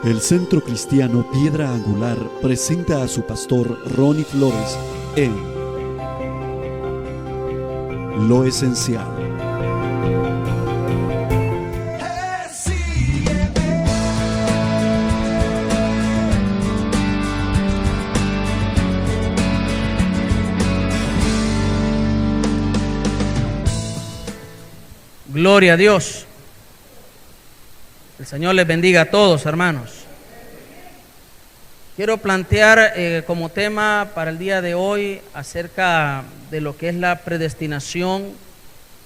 El Centro Cristiano Piedra Angular presenta a su pastor Ronnie Flores en Lo Esencial. Gloria a Dios. El Señor les bendiga a todos, hermanos. Quiero plantear como tema para el día de hoy acerca de lo que es la predestinación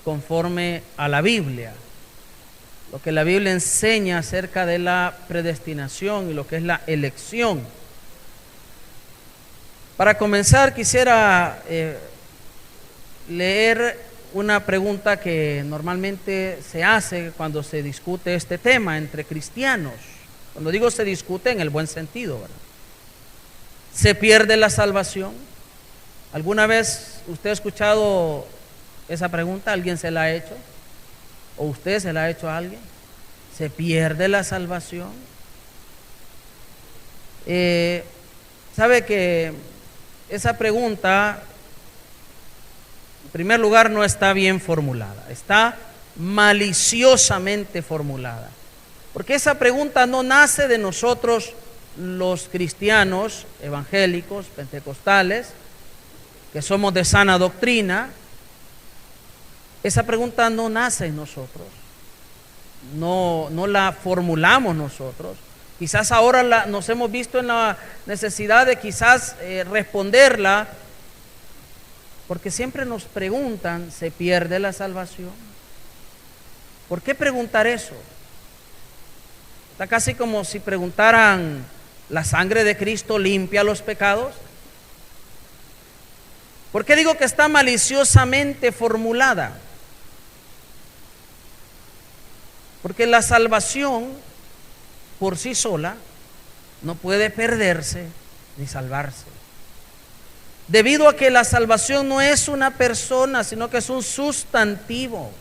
conforme a la Biblia. Lo que la Biblia enseña acerca de la predestinación y lo que es la elección. Para comenzar, quisiera leer una pregunta que normalmente se hace cuando se discute este tema entre cristianos. Cuando digo se discute en el buen sentido, ¿verdad? ¿Se pierde la salvación? ¿Alguna vez usted ha escuchado esa pregunta? ¿Alguien se la ha hecho? ¿O usted se la ha hecho a alguien? ¿Se pierde la salvación? ¿Sabe que esa pregunta, en primer lugar, no está bien formulada, está maliciosamente formulada? Porque esa pregunta no nace de nosotros los cristianos evangélicos, pentecostales, que somos de sana doctrina. Esa pregunta no nace en nosotros, no la formulamos nosotros. Quizás ahora nos hemos visto en la necesidad de quizás responderla, porque siempre nos preguntan, ¿se pierde la salvación? ¿Por qué preguntar eso? Está casi como si preguntaran, ¿la sangre de Cristo limpia los pecados? ¿Por qué digo que está maliciosamente formulada? Porque la salvación por sí sola no puede perderse ni salvarse. Debido a que la salvación no es una persona, sino que es un sustantivo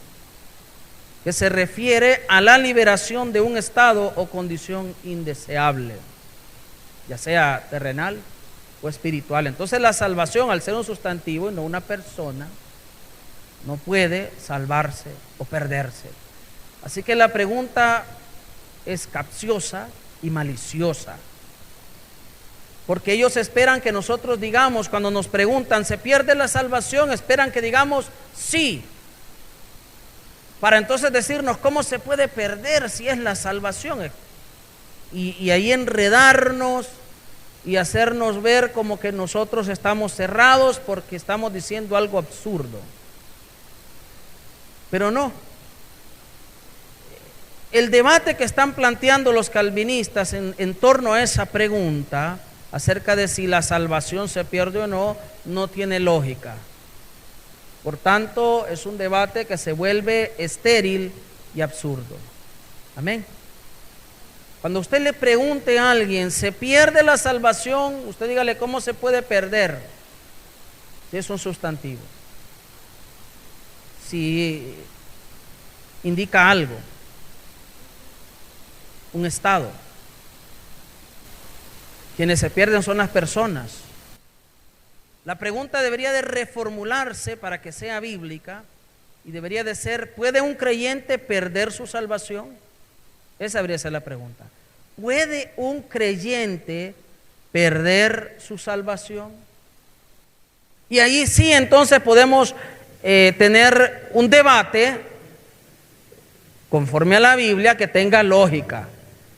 que se refiere a la liberación de un estado o condición indeseable, ya sea terrenal o espiritual. Entonces la salvación, al ser un sustantivo y no una persona, no puede salvarse o perderse. Así que la pregunta es capciosa y maliciosa, porque ellos esperan que nosotros digamos, cuando nos preguntan, ¿se pierde la salvación?, esperan que digamos sí, para entonces decirnos cómo se puede perder si es la salvación, y ahí enredarnos y hacernos ver como que nosotros estamos cerrados porque estamos diciendo algo absurdo. Pero no. El debate que están planteando los calvinistas en torno a esa pregunta acerca de si la salvación se pierde o no, no tiene lógica. Por tanto, es un debate que se vuelve estéril y absurdo. Amén. Cuando usted le pregunte a alguien, ¿se pierde la salvación?, usted dígale, ¿cómo se puede perder? Si es un sustantivo, si indica algo, un estado. Quienes se pierden son las personas. La pregunta debería de reformularse para que sea bíblica y debería de ser, ¿puede un creyente perder su salvación? Esa debería ser la pregunta. ¿Puede un creyente perder su salvación? Y ahí sí, entonces podemos tener un debate conforme a la Biblia que tenga lógica,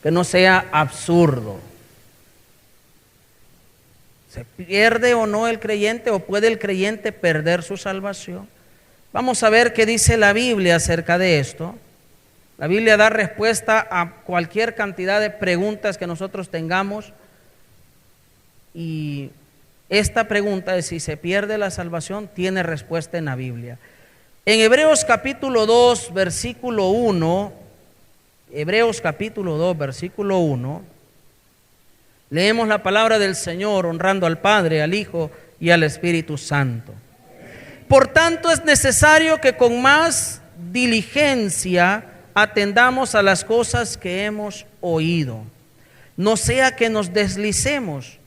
que no sea absurdo. ¿Se pierde o no el creyente, o puede el creyente perder su salvación? Vamos a ver qué dice la Biblia acerca de esto. La Biblia da respuesta a cualquier cantidad de preguntas que nosotros tengamos, y esta pregunta de si se pierde la salvación tiene respuesta en la Biblia. En Hebreos capítulo 2, versículo 1, Hebreos capítulo 2, versículo 1, leemos la palabra del Señor honrando al Padre, al Hijo y al Espíritu Santo. Por tanto, es necesario que con más diligencia atendamos a las cosas que hemos oído, no sea que nos deslicemos.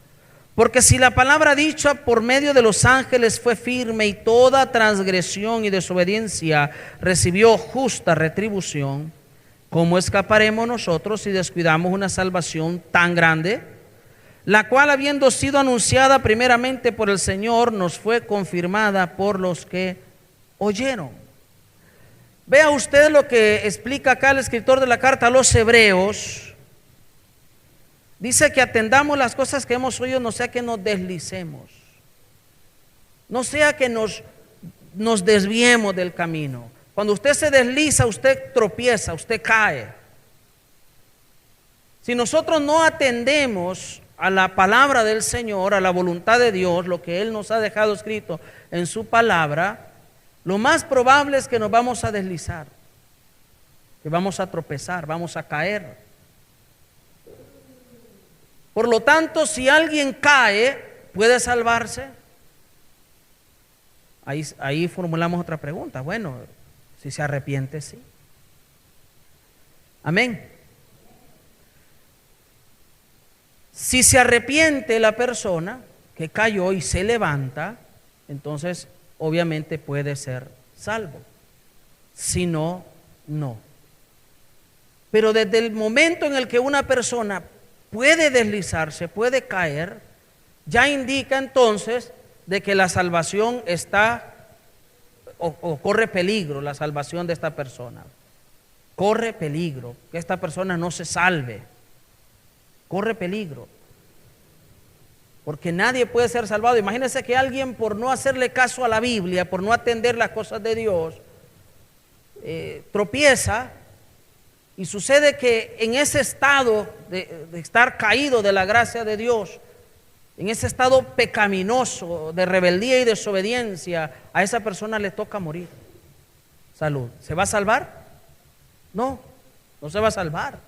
Porque si la palabra dicha por medio de los ángeles fue firme y toda transgresión y desobediencia recibió justa retribución, ¿cómo escaparemos nosotros si descuidamos una salvación tan grande? La cual, habiendo sido anunciada primeramente por el Señor, nos fue confirmada por los que oyeron. Vea usted lo que explica acá el escritor de la carta a los Hebreos. Dice que atendamos las cosas que hemos oído, no sea que nos deslicemos, no sea que nos desviemos del camino. Cuando usted se desliza, usted tropieza, usted cae. Si nosotros no atendemos a la palabra del Señor, a la voluntad de Dios, lo que Él nos ha dejado escrito en su palabra, lo más probable es que nos vamos a deslizar, que vamos a tropezar, vamos a caer. Por lo tanto, si alguien cae, ¿puede salvarse? Ahí formulamos otra pregunta. Bueno, si se arrepiente, sí. Amén. Si se arrepiente la persona que cayó y se levanta, entonces obviamente puede ser salvo. Si no, no. Pero desde el momento en el que una persona puede deslizarse, puede caer, ya indica entonces de que la salvación está o corre peligro la salvación de esta persona. Corre peligro que esta persona no se salve. Corre peligro. Porque nadie puede ser salvado. Imagínense que alguien, por no hacerle caso a la Biblia, por no atender las cosas de Dios, tropieza. Y sucede que en ese estado de estar caído de la gracia de Dios, en ese estado pecaminoso de rebeldía y desobediencia, a esa persona le toca morir. Salud. ¿Se va a salvar? No, no se va a salvar.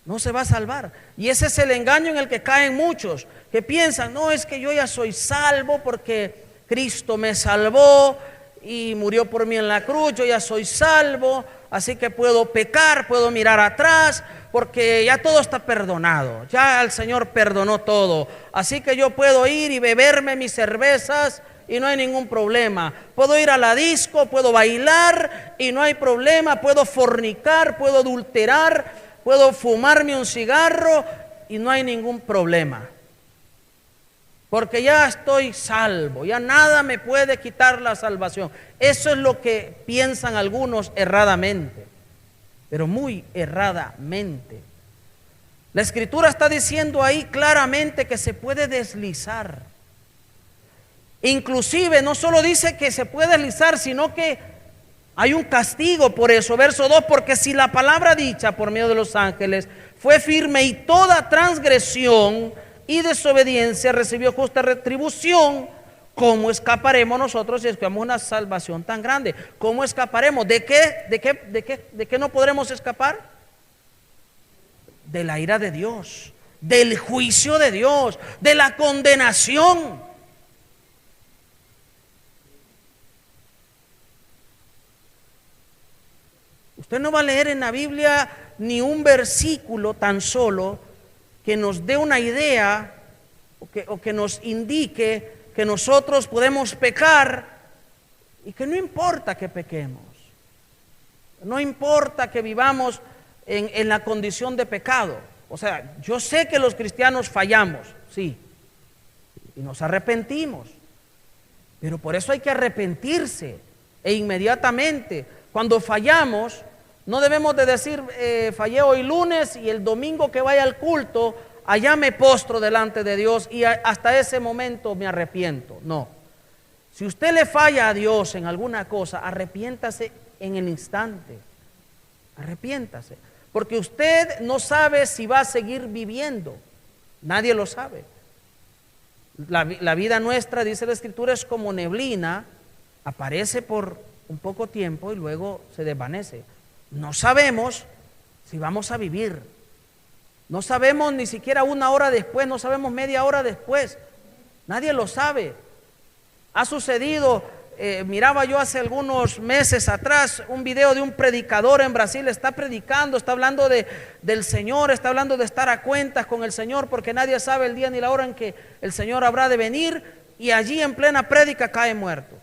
No se va a salvar. Y ese es el engaño en el que caen muchos, que piensan, no, es que yo ya soy salvo porque Cristo me salvó y murió por mí en la cruz, yo ya soy salvo. Así que puedo pecar, puedo mirar atrás, porque ya todo está perdonado. Ya el Señor perdonó todo. Así que yo puedo ir y beberme mis cervezas y no hay ningún problema. Puedo ir a la disco, puedo bailar y no hay problema. Puedo fornicar, puedo adulterar, puedo fumarme un cigarro y no hay ningún problema. Porque ya estoy salvo, ya nada me puede quitar la salvación. Eso es lo que piensan algunos erradamente, pero muy erradamente. La Escritura está diciendo ahí claramente que se puede deslizar. Inclusive no solo dice que se puede deslizar, sino que hay un castigo por eso. Verso 2, porque si la palabra dicha por medio de los ángeles fue firme y toda transgresión y desobediencia recibió justa retribución, ¿cómo escaparemos nosotros si escapamos una salvación tan grande? ¿Cómo escaparemos? ¿De qué no podremos escapar? De la ira de Dios, del juicio de Dios, de la condenación. Usted no va a leer en la Biblia ni un versículo tan solo que nos dé una idea o que nos indique que nosotros podemos pecar y que no importa que pequemos, no importa que vivamos en la condición de pecado. O sea, yo sé que los cristianos fallamos, sí, y nos arrepentimos, pero por eso hay que arrepentirse e inmediatamente. Cuando fallamos, no debemos de decir, fallé hoy lunes y el domingo que vaya al culto, allá me postro delante de Dios y hasta ese momento me arrepiento. No. Si usted le falla a Dios en alguna cosa, arrepiéntase en el instante. Arrepiéntase. Porque usted no sabe si va a seguir viviendo. Nadie lo sabe. La vida nuestra, dice la Escritura, es como neblina, aparece por un poco tiempo y luego se desvanece. No sabemos si vamos a vivir. No sabemos ni siquiera una hora después, no sabemos media hora después. Nadie lo sabe. Ha sucedido miraba yo hace algunos meses atrás un video de un predicador en Brasil, está predicando, está hablando del Señor, está hablando de estar a cuentas con el Señor, porque nadie sabe el día ni la hora en que el Señor habrá de venir, y allí en plena prédica cae muerto.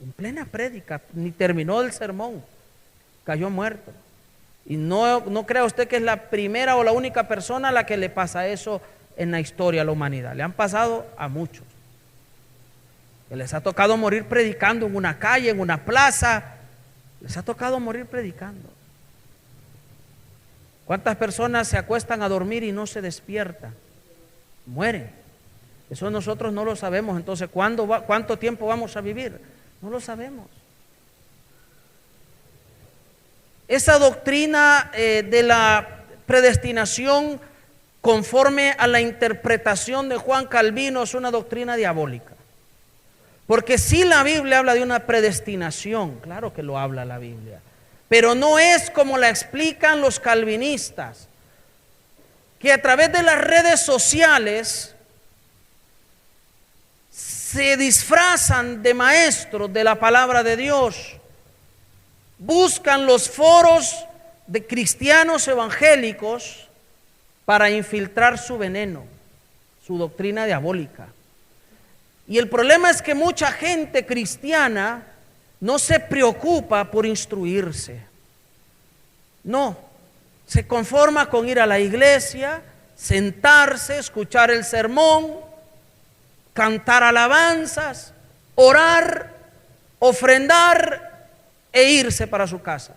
En plena prédica, ni terminó el sermón, cayó muerto. Y no crea usted que es la primera o la única persona a la que le pasa eso en la historia de la humanidad. Le han pasado a muchos. Que les ha tocado morir predicando en una calle, en una plaza. Les ha tocado morir predicando. ¿Cuántas personas se acuestan a dormir y no se despiertan? Mueren. Eso nosotros no lo sabemos. Entonces, ¿cuánto tiempo vamos a vivir? No lo sabemos. Esa doctrina de la predestinación conforme a la interpretación de Juan Calvino es una doctrina diabólica. Porque si la Biblia habla de una predestinación, claro que lo habla la Biblia, pero no es como la explican los calvinistas, que a través de las redes sociales se disfrazan de maestros de la palabra de Dios. Buscan los foros de cristianos evangélicos para infiltrar su veneno, su doctrina diabólica. Y el problema es que mucha gente cristiana no se preocupa por instruirse. No, se conforma con ir a la iglesia, sentarse, escuchar el sermón, cantar alabanzas, orar, ofrendar e irse para su casa.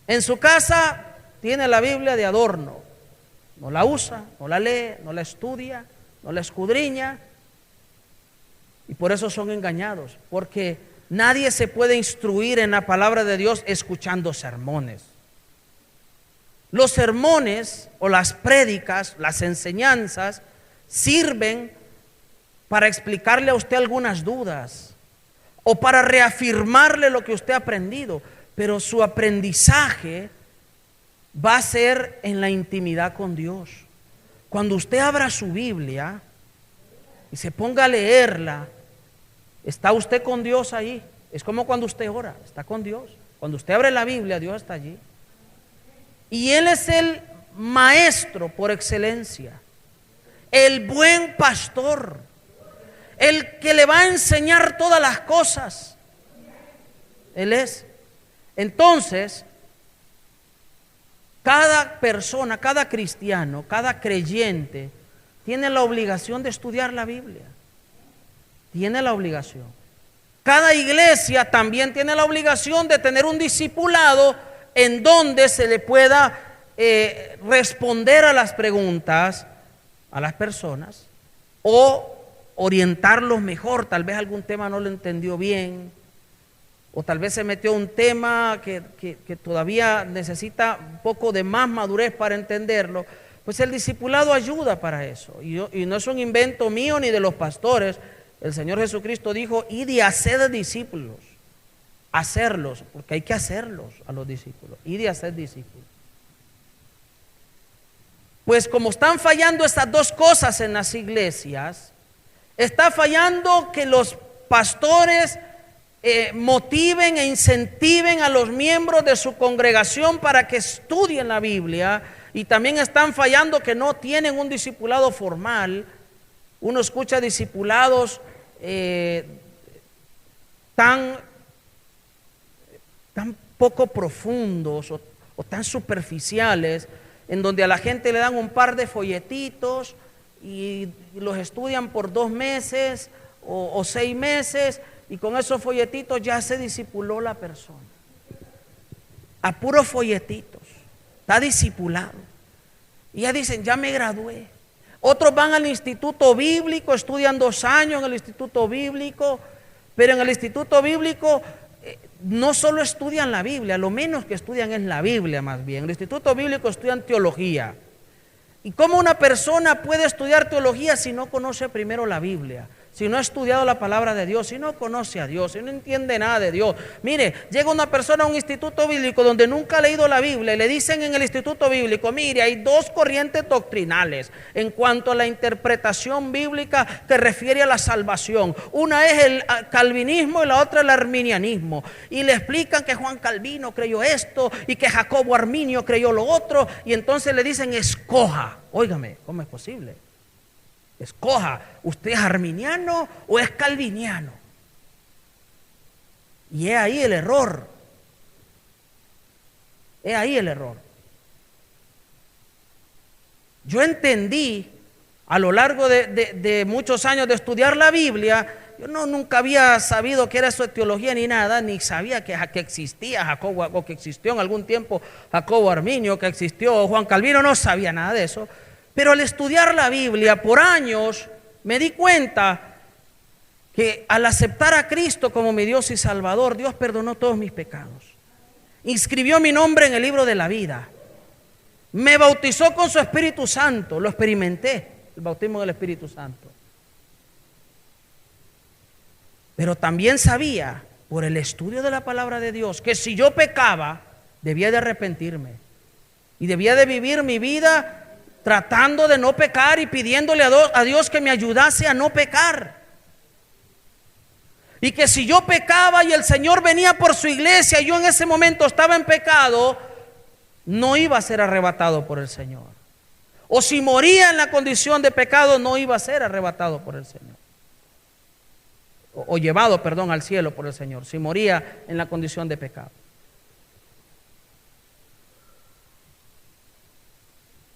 En su casa tiene la Biblia de adorno, no la usa, no la lee, no la estudia, no la escudriña, y por eso son engañados, porque nadie se puede instruir en la palabra de Dios escuchando sermones. Los sermones o las prédicas, las enseñanzas, sirven para explicarle a usted algunas dudas o para reafirmarle lo que usted ha aprendido, pero su aprendizaje va a ser en la intimidad con Dios. Cuando usted abra su Biblia y se ponga a leerla, está usted con Dios ahí. Es como cuando usted ora, está con Dios. Cuando usted abre la Biblia, Dios está allí. Y Él es el maestro por excelencia, el buen pastor, el que le va a enseñar todas las cosas. Él es. Entonces, cada persona, cada cristiano, cada creyente tiene la obligación de estudiar la Biblia. Tiene la obligación. Cada iglesia también tiene la obligación de tener un discipulado en donde se le pueda responder a las preguntas a las personas o orientarlos mejor. Tal vez algún tema no lo entendió bien, o tal vez se metió un tema que todavía necesita un poco de más madurez para entenderlo. Pues el discipulado ayuda para eso, y no es un invento mío ni de los pastores. El Señor Jesucristo dijo: id y haced discípulos. Hacerlos, porque hay que hacerlos a los discípulos. Id y haced discípulos. Pues como están fallando estas dos cosas en las iglesias, está fallando que los pastores motiven e incentiven a los miembros de su congregación para que estudien la Biblia, y también están fallando que no tienen un discipulado formal. Uno escucha discipulados tan poco profundos o tan superficiales, en donde a la gente le dan un par de folletitos y los estudian por 2 meses o 6 meses, y con esos folletitos ya se discipuló la persona. A puros folletitos, está discipulado. Y ya dicen: ya me gradué. Otros van al instituto bíblico, estudian 2 años en el instituto bíblico, pero en el instituto bíblico no solo estudian la Biblia, lo menos que estudian es la Biblia más bien. En el instituto bíblico estudian teología. ¿Y cómo una persona puede estudiar teología si no conoce primero la Biblia? si no ha estudiado la palabra de Dios, si no conoce a Dios, si no entiende nada de Dios? Mire, llega una persona a un instituto bíblico donde nunca ha leído la Biblia y le dicen en el instituto bíblico: mire, hay dos corrientes doctrinales en cuanto a la interpretación bíblica que refiere a la salvación. Una es el calvinismo y la otra el arminianismo. Y le explican que Juan Calvino creyó esto y que Jacobo Arminio creyó lo otro, y entonces le dicen: escoja. Óigame, ¿cómo es posible? Escoja, ¿usted es arminiano o es calviniano? Y es ahí el error. Es ahí el error. Yo entendí a lo largo de muchos años de estudiar la Biblia. Yo nunca había sabido qué era eso de teología ni nada, ni sabía que existía Jacobo, o que existió en algún tiempo Jacobo Arminio, que existió Juan Calvino. No sabía nada de eso. Pero al estudiar la Biblia por años me di cuenta que al aceptar a Cristo como mi Dios y Salvador, Dios perdonó todos mis pecados, inscribió mi nombre en el libro de la vida, me bautizó con su Espíritu Santo. Lo experimenté, el bautismo del Espíritu Santo. Pero también sabía, por el estudio de la palabra de Dios, que si yo pecaba, debía de arrepentirme y debía de vivir mi vida tratando de no pecar y pidiéndole a Dios que me ayudase a no pecar. Y que si yo pecaba y el Señor venía por su iglesia y yo en ese momento estaba en pecado, no iba a ser arrebatado por el Señor. O si moría en la condición de pecado, no iba a ser arrebatado por el Señor. O llevado, perdón, al cielo por el Señor, si moría en la condición de pecado.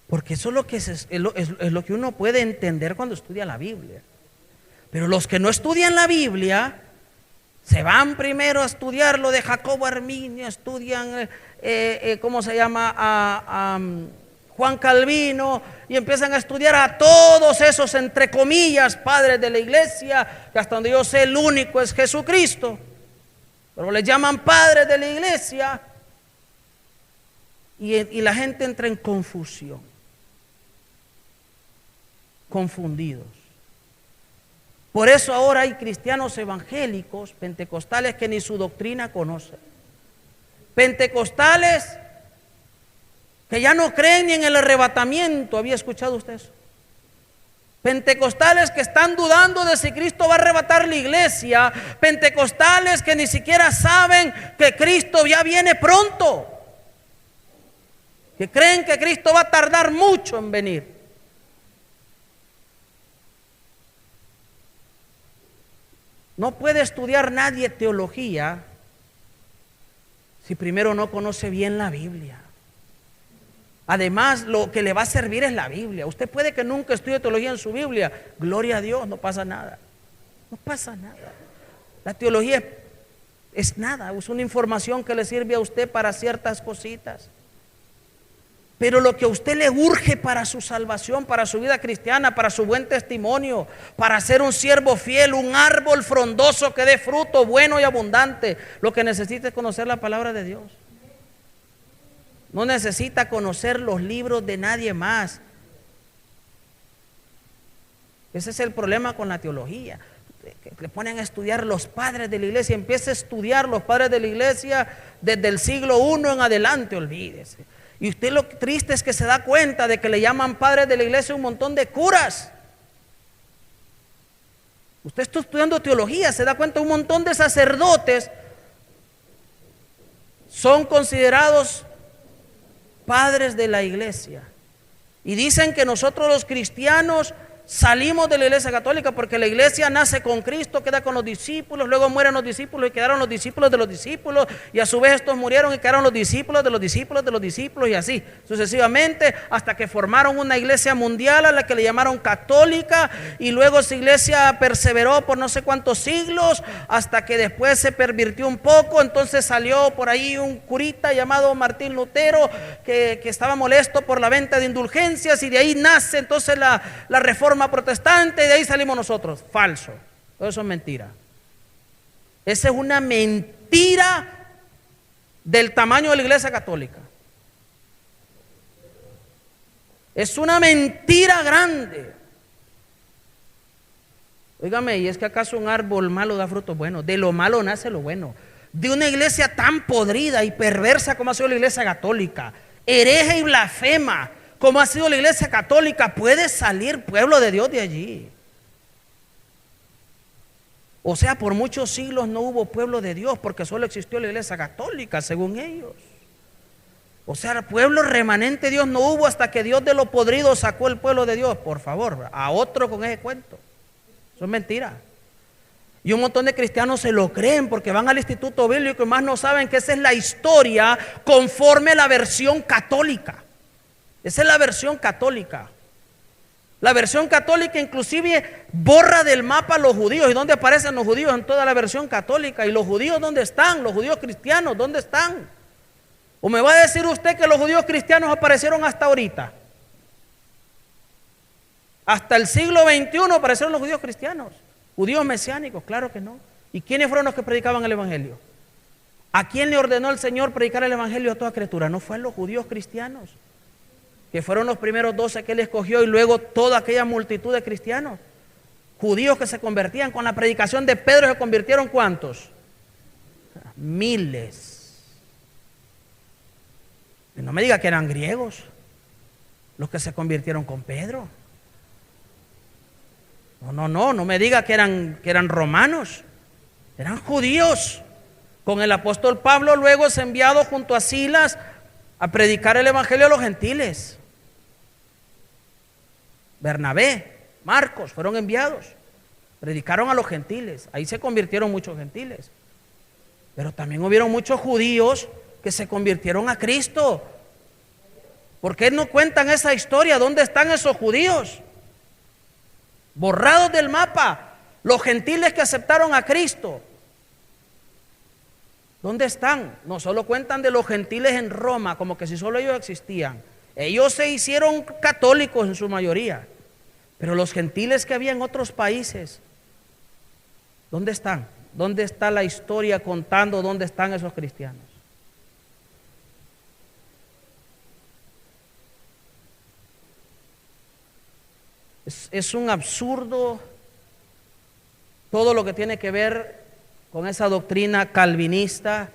Porque eso es lo que uno puede entender cuando estudia la Biblia. Pero los que no estudian la Biblia se van primero a estudiar lo de Jacobo Arminio, estudian, ¿cómo se llama? A Juan Calvino, y empiezan a estudiar a todos esos, entre comillas, padres de la iglesia, que hasta donde yo sé el único es Jesucristo, pero les llaman padres de la iglesia, y la gente entra en confusión. Confundidos. Por eso ahora hay cristianos evangélicos, pentecostales, que ni su doctrina conocen. Pentecostales que ya no creen ni en el arrebatamiento. ¿Había escuchado usted eso? Pentecostales que están dudando de si Cristo va a arrebatar la iglesia. Pentecostales que ni siquiera saben que Cristo ya viene pronto, que creen que Cristo va a tardar mucho en venir. No puede estudiar nadie teología si primero no conoce bien la Biblia. Además, lo que le va a servir es la Biblia. Usted puede que nunca estudie teología en su Biblia. Gloria a Dios, no pasa nada. No pasa nada. La teología es nada, es una información que le sirve a usted para ciertas cositas. Pero lo que a usted le urge para su salvación, para su vida cristiana, para su buen testimonio, para ser un siervo fiel, un árbol frondoso que dé fruto bueno y abundante, lo que necesita es conocer la palabra de Dios. No necesita conocer los libros de nadie más. Ese es el problema con la teología. Que le ponen a estudiar los padres de la iglesia. Empieza a estudiar los padres de la iglesia desde el siglo I en adelante, olvídese. Y usted, lo triste es que se da cuenta de que le llaman padres de la iglesia un montón de curas. Usted está estudiando teología, se da cuenta un montón de sacerdotes son considerados padres de la iglesia. Y dicen que nosotros los cristianos salimos de la iglesia católica porque la iglesia nace con Cristo, queda con los discípulos, luego mueren los discípulos y quedaron los discípulos de los discípulos, y a su vez estos murieron y quedaron los discípulos de los discípulos de los discípulos, y así sucesivamente, hasta que formaron una iglesia mundial a la que le llamaron católica, y luego esa iglesia perseveró por no sé cuántos siglos, hasta que después se pervirtió un poco. Entonces salió por ahí un curita llamado Martín Lutero que estaba molesto por la venta de indulgencias, y de ahí nace entonces la reforma protestante, y de ahí salimos nosotros. Falso, todo eso es mentira. Esa es una mentira del tamaño de la iglesia católica. Es una mentira grande. Óigame, ¿y es que acaso un árbol malo da frutos buenos? De lo malo nace lo bueno. De una iglesia tan podrida y perversa como ha sido la iglesia católica, hereje y blasfema como ha sido la iglesia católica, puede salir pueblo de Dios de allí. O sea, por muchos siglos no hubo pueblo de Dios porque solo existió la iglesia católica, según ellos. O sea, pueblo remanente de Dios no hubo hasta que Dios de lo podrido sacó el pueblo de Dios. Por favor, a otro con ese cuento. Eso es mentira. Y un montón de cristianos se lo creen porque van al instituto bíblico y más no saben que esa es la historia conforme a la versión católica. Esa es la versión católica. La versión católica inclusive borra del mapa a los judíos. ¿Y dónde aparecen los judíos? En toda la versión católica. ¿Y los judíos dónde están? Los judíos cristianos, ¿dónde están? ¿O me va a decir usted que los judíos cristianos aparecieron hasta ahorita? Hasta el siglo XXI aparecieron los judíos cristianos. Judíos mesiánicos, claro que no. ¿Y quiénes fueron los que predicaban el evangelio? ¿A quién le ordenó el Señor predicar el evangelio a toda criatura? No fue a los judíos cristianos, que fueron los primeros 12 que él escogió, y luego toda aquella multitud de cristianos, judíos que se convertían. Con la predicación de Pedro se convirtieron ¿cuántos? Miles. Y no me diga que eran griegos los que se convirtieron con Pedro. No me diga que eran romanos, eran judíos. Con el apóstol Pablo luego es enviado junto a Silas a predicar el evangelio a los gentiles. Bernabé, Marcos fueron enviados, predicaron a los gentiles. Ahí se convirtieron muchos gentiles, pero también hubieron muchos judíos que se convirtieron a Cristo. ¿Por qué no cuentan esa historia? ¿Dónde están esos judíos? Borrados del mapa. Los gentiles que aceptaron a Cristo, ¿dónde están? No solo cuentan de los gentiles en Roma, como que si solo ellos existían. Ellos se hicieron católicos en su mayoría, pero los gentiles que había en otros países, ¿dónde están? ¿Dónde está la historia contando dónde están esos cristianos? Es un absurdo todo lo que tiene que ver con esa doctrina calvinista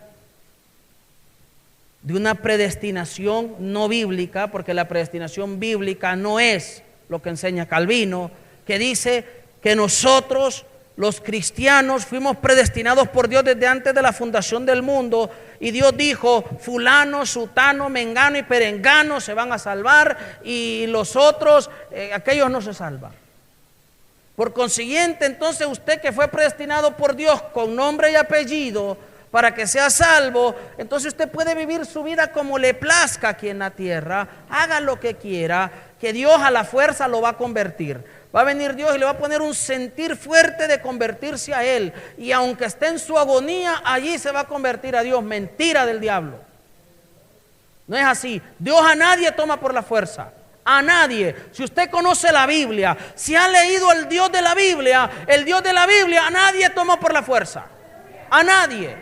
de una predestinación no bíblica, porque la predestinación bíblica no es lo que enseña Calvino, que dice que nosotros, los cristianos, fuimos predestinados por Dios desde antes de la fundación del mundo, y Dios dijo: fulano, sutano, mengano y perengano se van a salvar, y los otros, aquellos no se salvan. Por consiguiente, entonces usted que fue predestinado por Dios con nombre y apellido para que sea salvo, entonces usted puede vivir su vida como le plazca aquí en la tierra, haga lo que quiera, que Dios a la fuerza lo va a convertir. Va a venir Dios y le va a poner un sentir fuerte de convertirse a Él, y aunque esté en su agonía, allí se va a convertir a Dios. Mentira del diablo. No es así. Dios a nadie toma por la fuerza. A nadie. Si usted conoce la Biblia, si ha leído el Dios de la Biblia, el Dios de la Biblia a nadie toma por la fuerza. A nadie.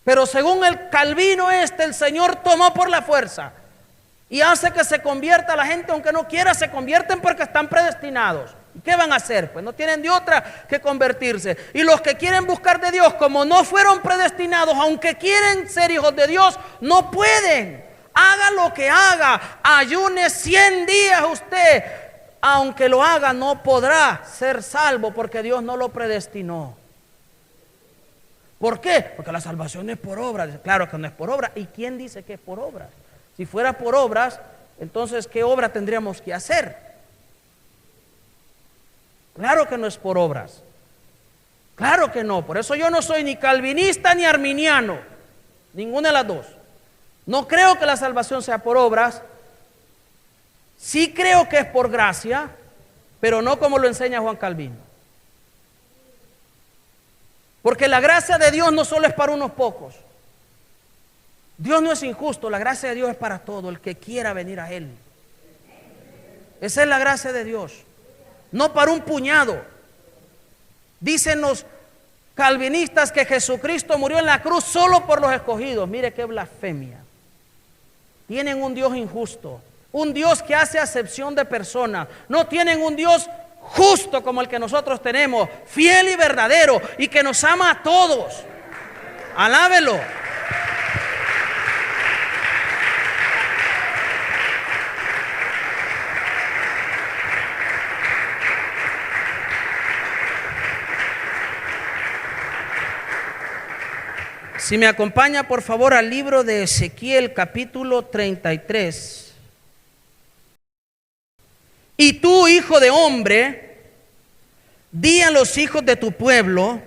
Pero según el Calvino el Señor tomó por la fuerza y hace que se convierta la gente, aunque no quiera, se convierten porque están predestinados. ¿Y qué van a hacer? Pues no tienen de otra que convertirse. Y los que quieren buscar de Dios, como no fueron predestinados, aunque quieren ser hijos de Dios, no pueden. Haga lo que haga, ayune 100 días usted, aunque lo haga, no podrá ser salvo porque Dios no lo predestinó. ¿Por qué? Porque la salvación es por obras. Claro que no es por obras. ¿Y quién dice que es por obras? Si fuera por obras, entonces ¿qué obra tendríamos que hacer? Claro que no es por obras. Claro que no. Por eso yo no soy ni calvinista ni arminiano, ninguna de las dos. No creo que la salvación sea por obras. Sí creo que es por gracia, pero no como lo enseña Juan Calvino. Porque la gracia de Dios no solo es para unos pocos. Dios no es injusto, la gracia de Dios es para todo el que quiera venir a Él. Esa es la gracia de Dios, no para un puñado. Dicen los calvinistas que Jesucristo murió en la cruz solo por los escogidos. Mire qué blasfemia. Tienen un Dios injusto. un Dios que hace acepción de personas. No tienen un Dios justo como el que nosotros tenemos, fiel y verdadero, y que nos ama a todos. Alábelo. Si me acompaña por favor al libro de Ezequiel capítulo 33. Y tú, hijo de hombre, di a los hijos de tu pueblo: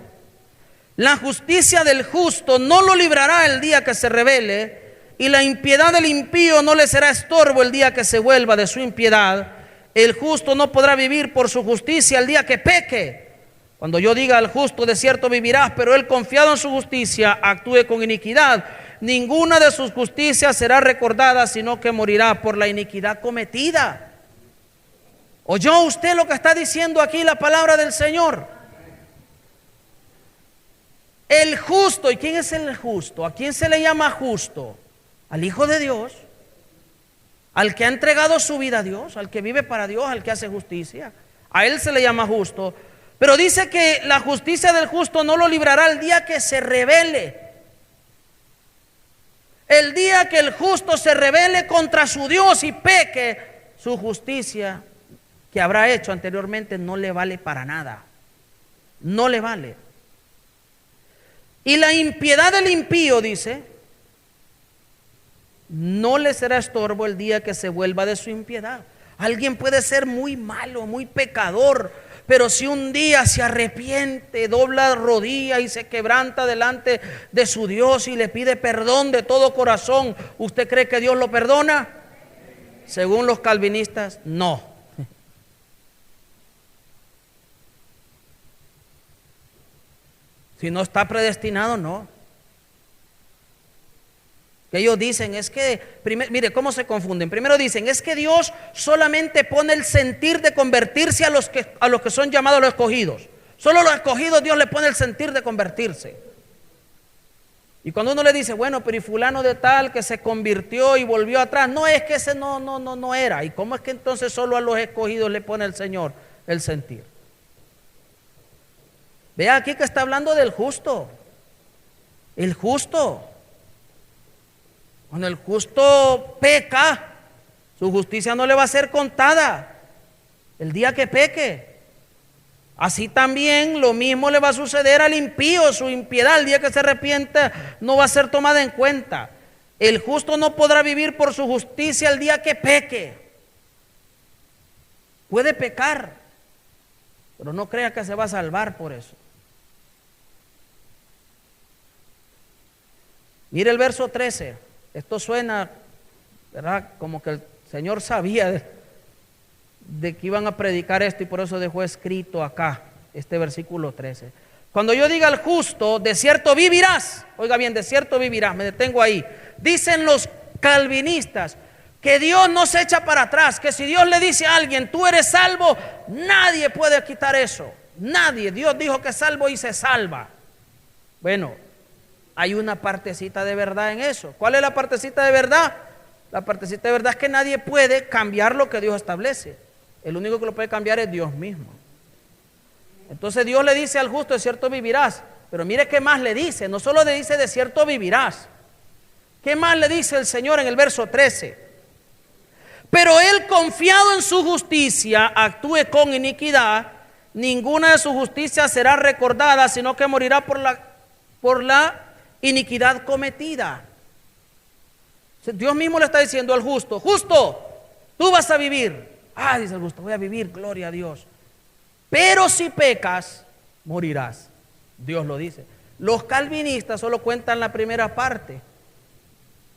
la justicia del justo no lo librará el día que se rebele, y la impiedad del impío no le será estorbo el día que se vuelva de su impiedad. El justo no podrá vivir por su justicia el día que peque. Cuando yo diga al justo, de cierto vivirás, pero él, confiado en su justicia, actúe con iniquidad, ninguna de sus justicias será recordada, sino que morirá por la iniquidad cometida. ¿Oyó usted lo que está diciendo aquí la palabra del Señor? El justo. ¿Y quién es el justo? ¿A quién se le llama justo? Al Hijo de Dios, al que ha entregado su vida a Dios, al que vive para Dios, al que hace justicia. A él se le llama justo. Pero dice que la justicia del justo no lo librará el día que se rebele. El día que el justo se rebele contra su Dios y peque, su justicia que habrá hecho anteriormente no le vale para nada. No le vale. Y la impiedad del impío, dice, no le será estorbo el día que se vuelva de su impiedad. Alguien puede ser muy malo, muy pecador, pero si un día se arrepiente, dobla rodilla y se quebranta delante de su Dios y le pide perdón de todo corazón, ¿usted cree que Dios lo perdona? Según los calvinistas, no. Si no está predestinado, no. Que ellos dicen es que, mire cómo se confunden. Primero dicen, es que Dios solamente pone el sentir de convertirse a los que son llamados los escogidos. Solo los escogidos Dios le pone el sentir de convertirse. Y cuando uno le dice, bueno, pero y fulano de tal que se convirtió y volvió atrás, no, es que ese no era. ¿Y cómo es que entonces solo a los escogidos le pone el Señor el sentir? Vea aquí que está hablando del justo. El justo. Cuando el justo peca, su justicia no le va a ser contada el día que peque. Así también lo mismo le va a suceder al impío. Su impiedad el día que se arrepienta no va a ser tomada en cuenta. El justo no podrá vivir por su justicia el día que peque. Puede pecar, pero no crea que se va a salvar por eso. Mire el verso 13. Esto suena, ¿verdad?, como que el Señor sabía de que iban a predicar esto y por eso dejó escrito acá este versículo 13. Cuando yo diga al justo, de cierto vivirás, oiga bien, de cierto vivirás, me detengo ahí. Dicen los calvinistas que Dios no se echa para atrás, que si Dios le dice a alguien, tú eres salvo, nadie puede quitar eso. Nadie. Dios dijo que salvo y se salva. Bueno, hay una partecita de verdad en eso. ¿Cuál es la partecita de verdad? La partecita de verdad es que nadie puede cambiar lo que Dios establece. El único que lo puede cambiar es Dios mismo. Entonces Dios le dice al justo, de cierto vivirás. Pero mire qué más le dice. No solo le dice de cierto vivirás. ¿Qué más le dice el Señor en el verso 13? Pero él, confiado en su justicia, actúe con iniquidad, ninguna de sus justicias será recordada, sino que morirá por la iniquidad cometida. Dios mismo le está diciendo al justo, justo, tú vas a vivir. Dice el justo, voy a vivir, gloria a Dios. Pero si pecas, morirás. Dios lo dice. Los calvinistas solo cuentan la primera parte,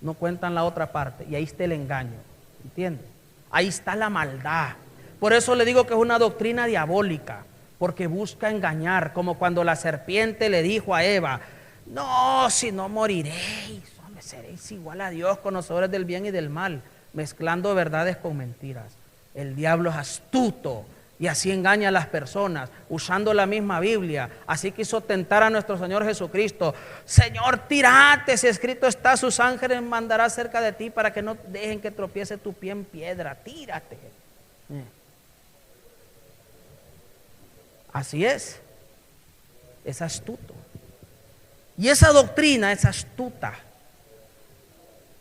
no cuentan la otra parte. Y ahí está el engaño, ¿entiende? Ahí está la maldad. Por eso le digo que es una doctrina diabólica, porque busca engañar, como cuando la serpiente le dijo a Eva, no, si no moriréis, hombre, seréis igual a Dios, conocedores del bien y del mal, mezclando verdades con mentiras. El diablo es astuto Y así engaña a las personas, usando la misma Biblia. Así quiso tentar a nuestro Señor Jesucristo. Señor, tírate, si escrito está, sus ángeles mandará cerca de ti para que no dejen que tropiece tu pie en piedra. Tírate. Así es astuto. Y esa doctrina es astuta.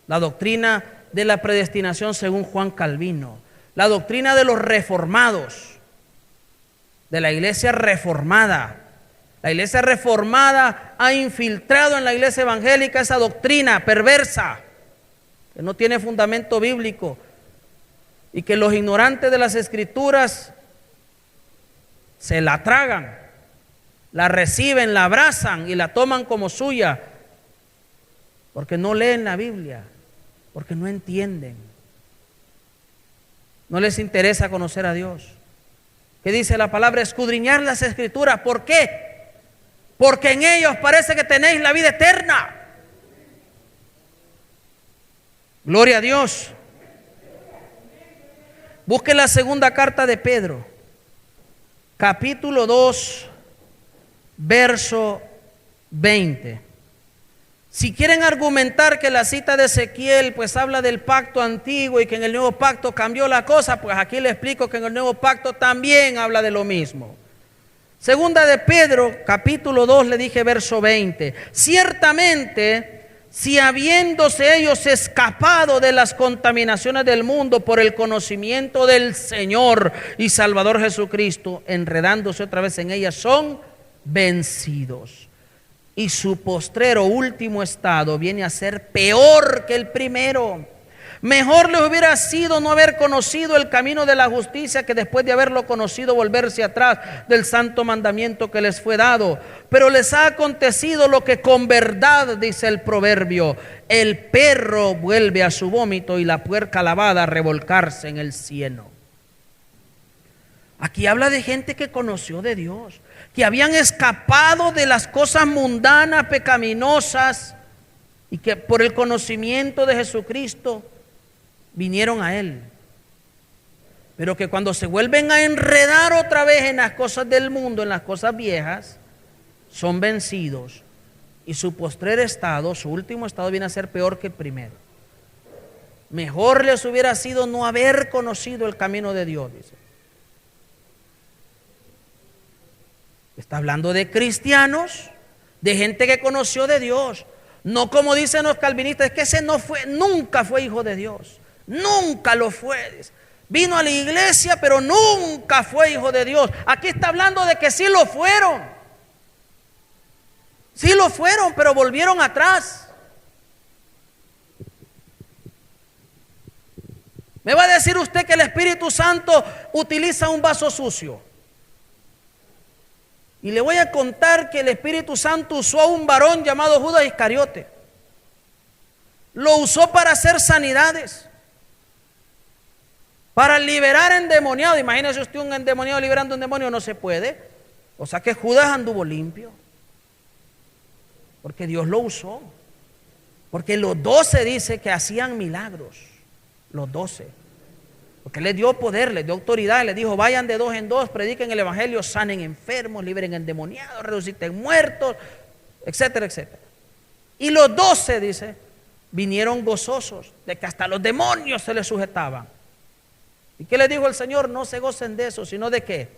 La doctrina de la predestinación según Juan Calvino. La doctrina de los reformados, de la iglesia reformada. La iglesia reformada ha infiltrado en la iglesia evangélica esa doctrina perversa, que no tiene fundamento bíblico, y que los ignorantes de las escrituras se la tragan, la reciben, la abrazan y la toman como suya, porque no leen la Biblia, porque no entienden, no les interesa conocer a Dios. ¿Qué dice la palabra? Escudriñar las escrituras. ¿Por qué? Porque en ellos parece que tenéis la vida eterna. Gloria a Dios. Busque la segunda carta de Pedro, capítulo 2, verso 20. Si quieren argumentar que la cita de Ezequiel pues habla del pacto antiguo y que en el nuevo pacto cambió la cosa, pues aquí le explico que en el nuevo pacto también habla de lo mismo. Segunda de Pedro, capítulo 2, le dije verso 20. Ciertamente, si habiéndose ellos escapado de las contaminaciones del mundo por el conocimiento del Señor y Salvador Jesucristo, enredándose otra vez en ellas, son vencidos. Y su postrero último estado viene a ser peor que el primero. Mejor les hubiera sido no haber conocido el camino de la justicia que después de haberlo conocido volverse atrás del santo mandamiento que les fue dado. Pero les ha acontecido lo que con verdad dice el proverbio: el perro vuelve a su vómito y la puerca lavada a revolcarse en el cieno. Aquí habla de gente que conoció de Dios, que habían escapado de las cosas mundanas, pecaminosas, y que por el conocimiento de Jesucristo vinieron a Él. Pero que cuando se vuelven a enredar otra vez en las cosas del mundo, en las cosas viejas, son vencidos. Y su postrer estado, su último estado, viene a ser peor que el primero. Mejor les hubiera sido no haber conocido el camino de Dios, dice. Está hablando de cristianos, de gente que conoció de Dios. No como dicen los calvinistas, es que ese nunca fue hijo de Dios. Nunca lo fue. Vino a la iglesia, pero nunca fue hijo de Dios. Aquí está hablando de que sí lo fueron. Sí lo fueron, pero volvieron atrás. ¿Me va a decir usted que el Espíritu Santo utiliza un vaso sucio? Y le voy a contar que el Espíritu Santo usó a un varón llamado Judas Iscariote. Lo usó para hacer sanidades, para liberar endemoniados. Imagínese usted un endemoniado liberando un demonio, no se puede. O sea que Judas anduvo limpio, porque Dios lo usó. Porque los 12 dice que hacían milagros, los 12. Porque les dio poder, les dio autoridad, les dijo: vayan de 2 en 2, prediquen el evangelio, sanen enfermos, liberen endemoniados, resuciten muertos, etcétera, etcétera. Y los 12, dice, vinieron gozosos de que hasta los demonios se les sujetaban. ¿Y qué les dijo el Señor? No se gocen de eso, sino de qué?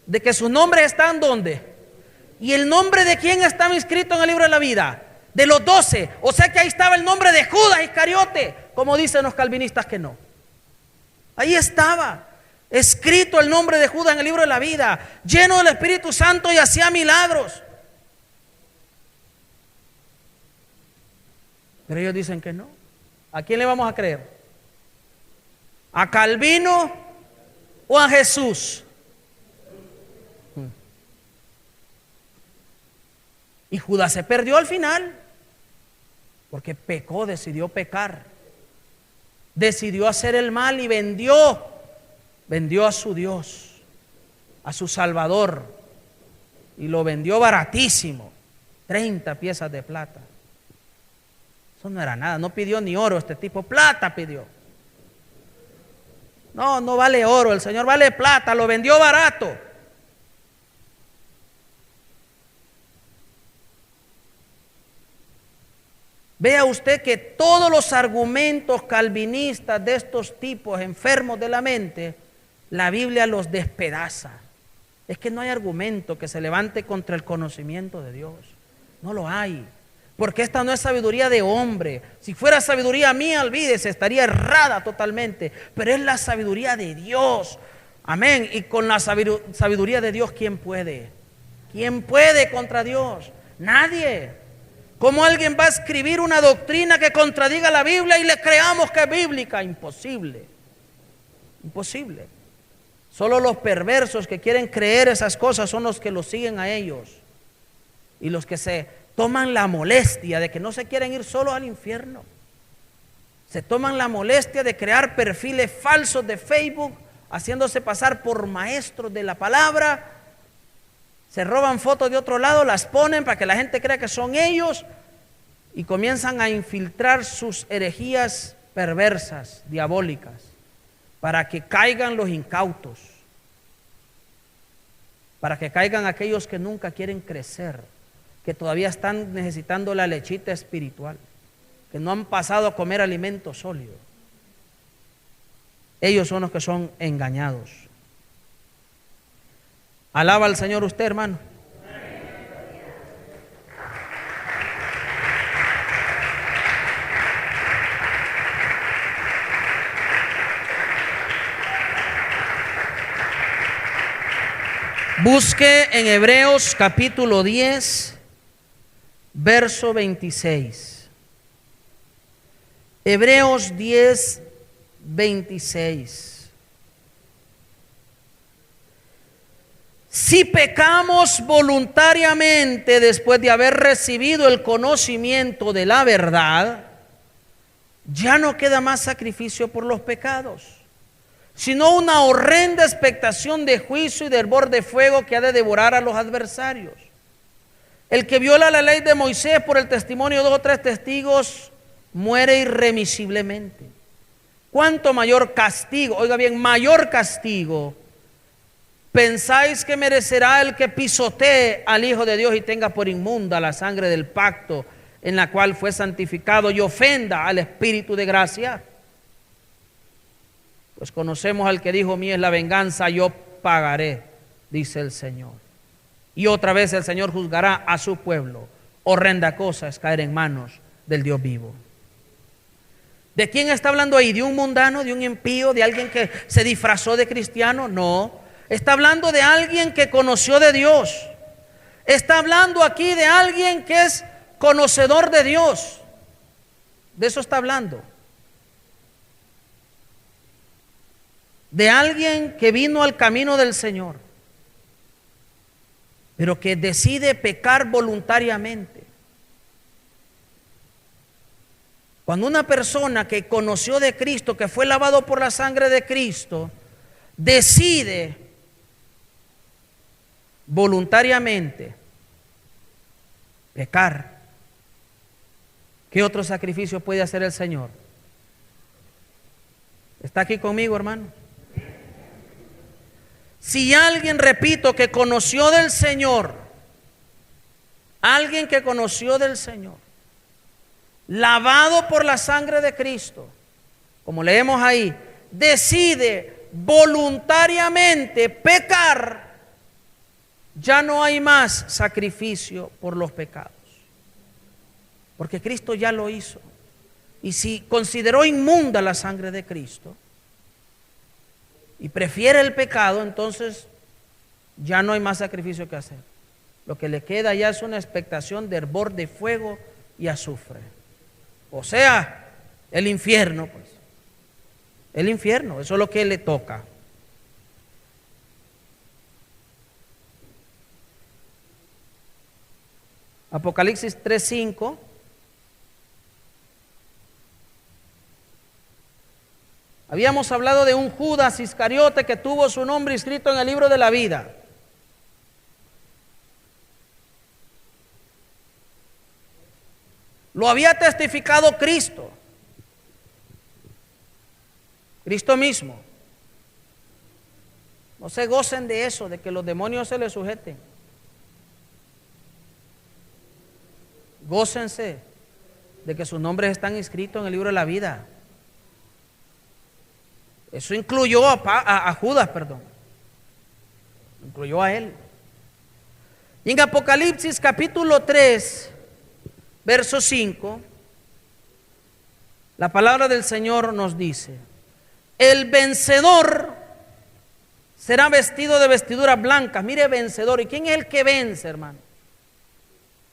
De que sus nombres están ¿dónde? ¿Y el nombre de quién estaba inscrito en el libro de la vida? De los 12. O sea que ahí estaba el nombre de Judas Iscariote, como dicen los calvinistas que no. Ahí estaba escrito el nombre de Judas en el libro de la vida, lleno del Espíritu Santo y hacía milagros. Pero ellos dicen que no. ¿A quién le vamos a creer? ¿A Calvino o a Jesús? Y Judas se perdió al final, porque pecó, decidió pecar. Decidió hacer el mal y vendió a su Dios, a su Salvador, y lo vendió baratísimo, 30 piezas de plata. Eso no era nada, no pidió ni oro este tipo, plata pidió. No, no vale oro, el Señor vale plata, lo vendió barato. Vea usted que todos los argumentos calvinistas de estos tipos enfermos de la mente, la Biblia los despedaza. Es que no hay argumento que se levante contra el conocimiento de Dios. No lo hay. Porque esta no es sabiduría de hombre. Si fuera sabiduría mía, olvídese, estaría errada totalmente. Pero es la sabiduría de Dios. Amén. Y con la sabiduría de Dios, ¿quién puede? ¿Quién puede contra Dios? Nadie. ¿Cómo alguien va a escribir una doctrina que contradiga la Biblia y le creamos que es bíblica? Imposible. Imposible. Solo los perversos que quieren creer esas cosas son los que los siguen a ellos. Y los que se toman la molestia de que no se quieren ir solo al infierno. Se toman la molestia de crear perfiles falsos de Facebook, haciéndose pasar por maestros de la palabra. Se roban fotos de otro lado, las ponen para que la gente crea que son ellos y comienzan a infiltrar sus herejías perversas, diabólicas, para que caigan los incautos, para que caigan aquellos que nunca quieren crecer, que todavía están necesitando la lechita espiritual, que no han pasado a comer alimento sólido. Ellos son los que son engañados. Alaba al Señor usted, hermano. Busque en Hebreos capítulo 10, verso 26. Hebreos 10, 26. Si pecamos voluntariamente después de haber recibido el conocimiento de la verdad, ya no queda más sacrificio por los pecados, sino una horrenda expectación de juicio y de hervor de fuego que ha de devorar a los adversarios. El que viola la ley de Moisés por el testimonio de 2 o 3 testigos muere irremisiblemente. ¿Cuánto mayor castigo? Oiga bien, mayor castigo pensáis que merecerá el que pisotee al Hijo de Dios y tenga por inmunda la sangre del pacto en la cual fue santificado y ofenda al Espíritu de gracia? Pues conocemos al que dijo: mía es la venganza, yo pagaré, dice el Señor. Y otra vez el Señor juzgará a su pueblo. Horrenda cosa es caer en manos del Dios vivo. ¿De quién está hablando ahí? ¿De un mundano, de un impío, de alguien que se disfrazó de cristiano? No. Está hablando de alguien que conoció de Dios. Está hablando aquí de alguien que es conocedor de Dios. De eso está hablando. De alguien que vino al camino del Señor, pero que decide pecar voluntariamente. Cuando una persona que conoció de Cristo, que fue lavado por la sangre de Cristo, decide voluntariamente pecar, ¿qué otro sacrificio puede hacer el Señor? ¿Está aquí conmigo, hermano? Si alguien, repito, que conoció del Señor, alguien que conoció del Señor, lavado por la sangre de Cristo, como leemos ahí, decide voluntariamente pecar, ya no hay más sacrificio por los pecados, porque Cristo ya lo hizo. Y si consideró inmunda la sangre de Cristo y prefiere el pecado, entonces ya no hay más sacrificio que hacer. Lo que le queda ya es una expectación de hervor de fuego y azufre. O sea, el infierno, pues. El infierno, eso es lo que le toca. Apocalipsis 3:5. Habíamos hablado de un Judas Iscariote que tuvo su nombre escrito en el libro de la vida. Lo había testificado Cristo. Cristo mismo. No se gocen de eso, de que los demonios se les sujeten. Gócense de que sus nombres están inscritos en el libro de la vida. Eso incluyó a Judas, perdón. Incluyó a él. Y en Apocalipsis capítulo 3, verso 5, la palabra del Señor nos dice: el vencedor será vestido de vestiduras blancas. Mire, vencedor. ¿Y quién es el que vence, hermano?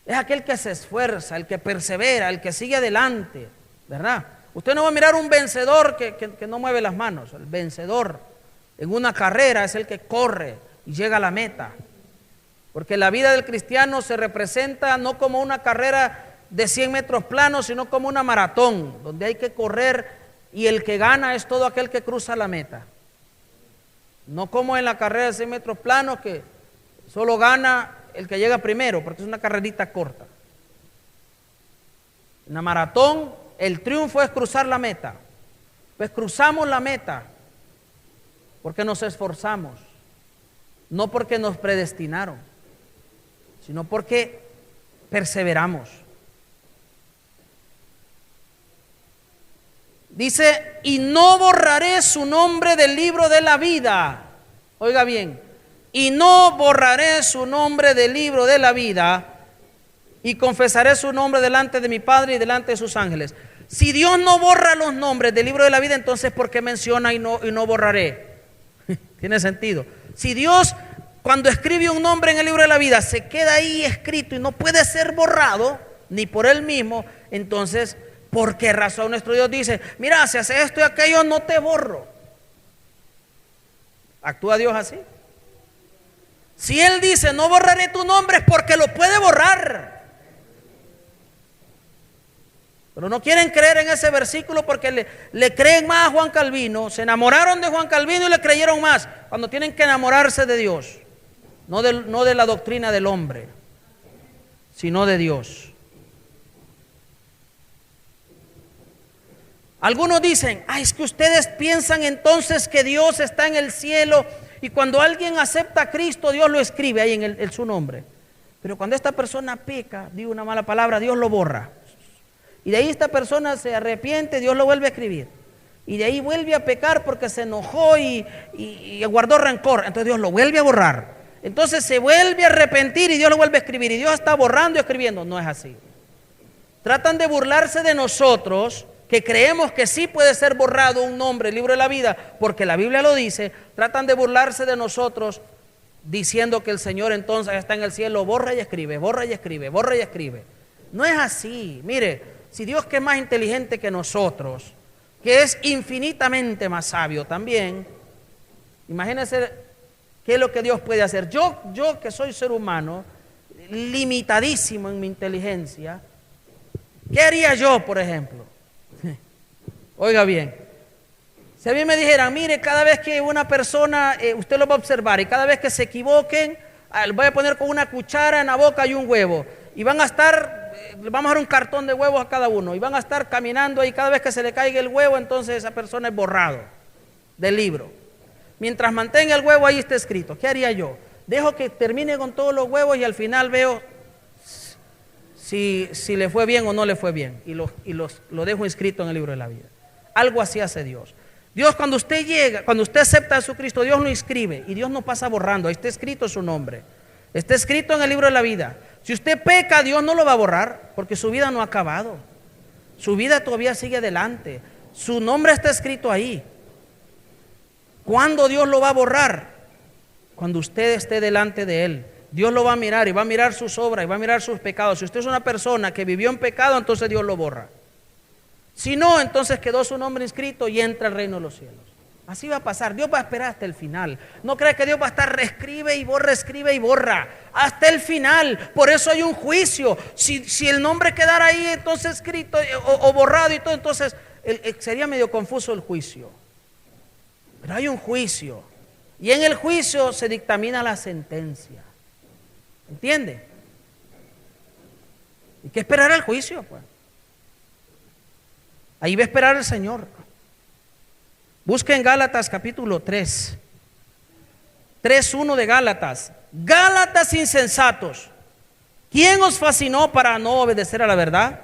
Es aquel que se esfuerza, el que persevera, el que sigue adelante, ¿verdad? Usted no va a mirar un vencedor que no mueve las manos. El vencedor en una carrera es el que corre y llega a la meta. Porque la vida del cristiano se representa no como una carrera de 100 metros planos, sino como una maratón, donde hay que correr y el que gana es todo aquel que cruza la meta. No como en la carrera de 100 metros planos, que solo gana el que llega primero, porque es una carrerita corta. En la maratón, el triunfo es cruzar la meta. Pues cruzamos la meta porque nos esforzamos, no porque nos predestinaron, sino porque perseveramos. Dice: y no borraré su nombre del libro de la vida. Oiga bien, y no borraré su nombre del libro de la vida, y confesaré su nombre delante de mi Padre y delante de sus ángeles. Si Dios no borra los nombres del libro de la vida, entonces ¿por qué menciona y no borraré? Tiene sentido. Si Dios, cuando escribe un nombre en el libro de la vida, se queda ahí escrito y no puede ser borrado, ni por él mismo, entonces ¿por qué razón nuestro Dios dice: mira, si haces esto y aquello, no te borro? ¿Actúa Dios así? Si Él dice: no borraré tu nombre, es porque lo puede borrar. Pero no quieren creer en ese versículo porque le creen más a Juan Calvino. Se enamoraron de Juan Calvino y le creyeron más, cuando tienen que enamorarse de Dios. No de la doctrina del hombre, sino de Dios. Algunos dicen: es que ustedes piensan entonces que Dios está en el cielo y cuando alguien acepta a Cristo, Dios lo escribe ahí en su nombre. Pero cuando esta persona peca, digo una mala palabra, Dios lo borra. Y de ahí esta persona se arrepiente, Dios lo vuelve a escribir. Y de ahí vuelve a pecar porque se enojó y guardó rencor. Entonces Dios lo vuelve a borrar. Entonces se vuelve a arrepentir y Dios lo vuelve a escribir. Y Dios está borrando y escribiendo. No es así. Tratan de burlarse de nosotros, que creemos que sí puede ser borrado un nombre, el libro de la vida, porque la Biblia lo dice. Tratan de burlarse de nosotros diciendo que el Señor entonces está en el cielo, borra y escribe, borra y escribe, borra y escribe. No es así. Mire, si Dios, que es más inteligente que nosotros, que es infinitamente más sabio también, imagínense qué es lo que Dios puede hacer. Yo que soy ser humano, limitadísimo en mi inteligencia, ¿qué haría yo, por ejemplo? Oiga bien, si a mí me dijeran: mire, cada vez que una persona, usted lo va a observar, y cada vez que se equivoquen, les voy a poner con una cuchara en la boca y un huevo, y van a estar, vamos a dar un cartón de huevos a cada uno, y van a estar caminando, y cada vez que se le caiga el huevo, entonces esa persona es borrado del libro. Mientras mantenga el huevo, ahí está escrito. ¿Qué haría yo? Dejo que termine con todos los huevos y al final veo si le fue bien o no le fue bien, y lo dejo inscrito en el libro de la vida. Algo así hace Dios. Dios, cuando usted acepta a Jesucristo, Dios lo inscribe y Dios no pasa borrando. Ahí está escrito su nombre, está escrito en el libro de la vida. Si usted peca, Dios no lo va a borrar, porque su vida no ha acabado, su vida todavía sigue adelante, su nombre está escrito ahí. ¿Cuándo Dios lo va a borrar? Cuando usted esté delante de Él. Dios lo va a mirar y va a mirar sus obras y va a mirar sus pecados. Si usted es una persona que vivió en pecado, entonces Dios lo borra. Si no, entonces quedó su nombre inscrito y entra al reino de los cielos. Así va a pasar. Dios va a esperar hasta el final. No crea que Dios va a estar reescribe y borra hasta el final. Por eso hay un juicio. Si el nombre quedara ahí entonces escrito o borrado y todo, entonces sería medio confuso el juicio. Pero hay un juicio y en el juicio se dictamina la sentencia. ¿Entiende? ¿Y qué esperará el juicio? Pues ahí va a esperar el Señor. Busca en Gálatas capítulo 3. 3:1 de Gálatas. Gálatas insensatos, ¿quién os fascinó para no obedecer a la verdad?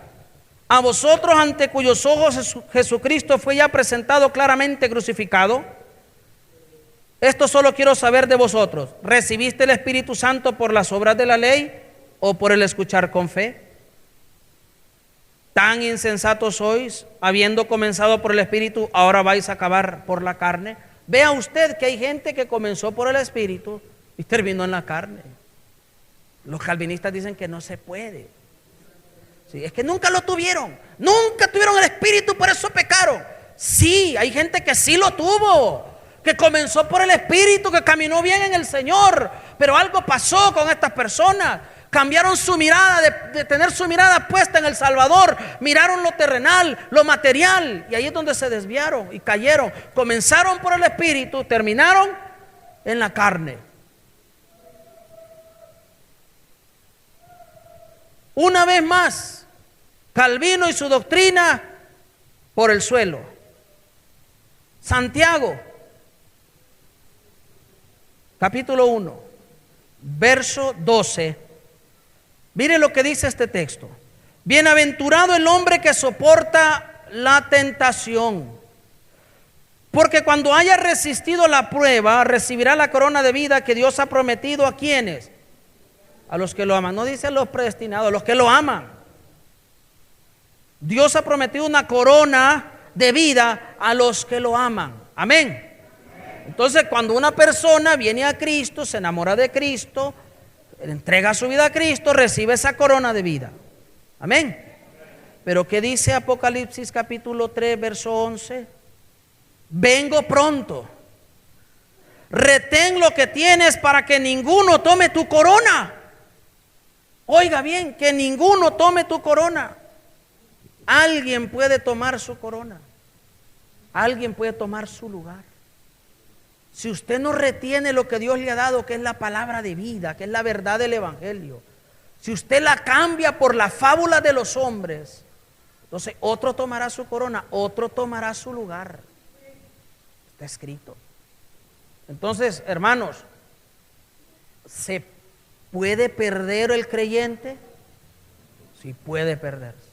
A vosotros, ante cuyos ojos Jesucristo fue ya presentado claramente crucificado. Esto solo quiero saber de vosotros: ¿recibiste el Espíritu Santo por las obras de la ley o por el escuchar con fe? Tan insensatos sois, habiendo comenzado por el Espíritu, ahora vais a acabar por la carne. Vea usted que hay gente que comenzó por el Espíritu y terminó en la carne. Los calvinistas dicen que no se puede. Sí, es que nunca lo tuvieron, nunca tuvieron el Espíritu, por eso pecaron. Sí, hay gente que sí lo tuvo, que comenzó por el Espíritu, que caminó bien en el Señor, pero algo pasó con estas personas. Cambiaron su mirada, de tener su mirada puesta en el Salvador, miraron lo terrenal, lo material, y ahí es donde se desviaron y cayeron. Comenzaron por el Espíritu, terminaron en la carne. Una vez más, Calvino y su doctrina por el suelo. Santiago, capítulo 1, verso 12. Mire lo que dice este texto: bienaventurado el hombre que soporta la tentación, porque cuando haya resistido la prueba, recibirá la corona de vida que Dios ha prometido ¿a quiénes? A los que lo aman. No dice a los predestinados, a los que lo aman. Dios ha prometido una corona de vida a los que lo aman. Amén. Entonces, cuando una persona viene a Cristo, se enamora de Cristo, entrega su vida a Cristo, recibe esa corona de vida. Amén. Pero ¿qué dice Apocalipsis capítulo 3, verso 11? Vengo pronto. Retén lo que tienes para que ninguno tome tu corona. Oiga bien, que ninguno tome tu corona. Alguien puede tomar su corona. Alguien puede tomar su lugar. Si usted no retiene lo que Dios le ha dado, que es la palabra de vida, que es la verdad del Evangelio, si usted la cambia por la fábula de los hombres, entonces otro tomará su corona, otro tomará su lugar. Está escrito. Entonces, hermanos, ¿se puede perder el creyente? Sí, puede perderse.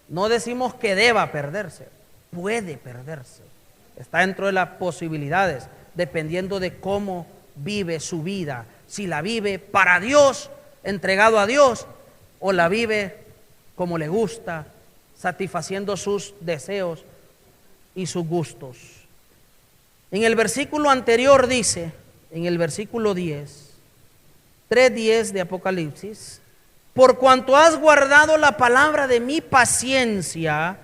No decimos que deba perderse, puede perderse. Está dentro de las posibilidades, dependiendo de cómo vive su vida. Si la vive para Dios, entregado a Dios, o la vive como le gusta, satisfaciendo sus deseos y sus gustos. En el versículo anterior dice, en el versículo 10, 3:10 de Apocalipsis: por cuanto has guardado la palabra de mi paciencia,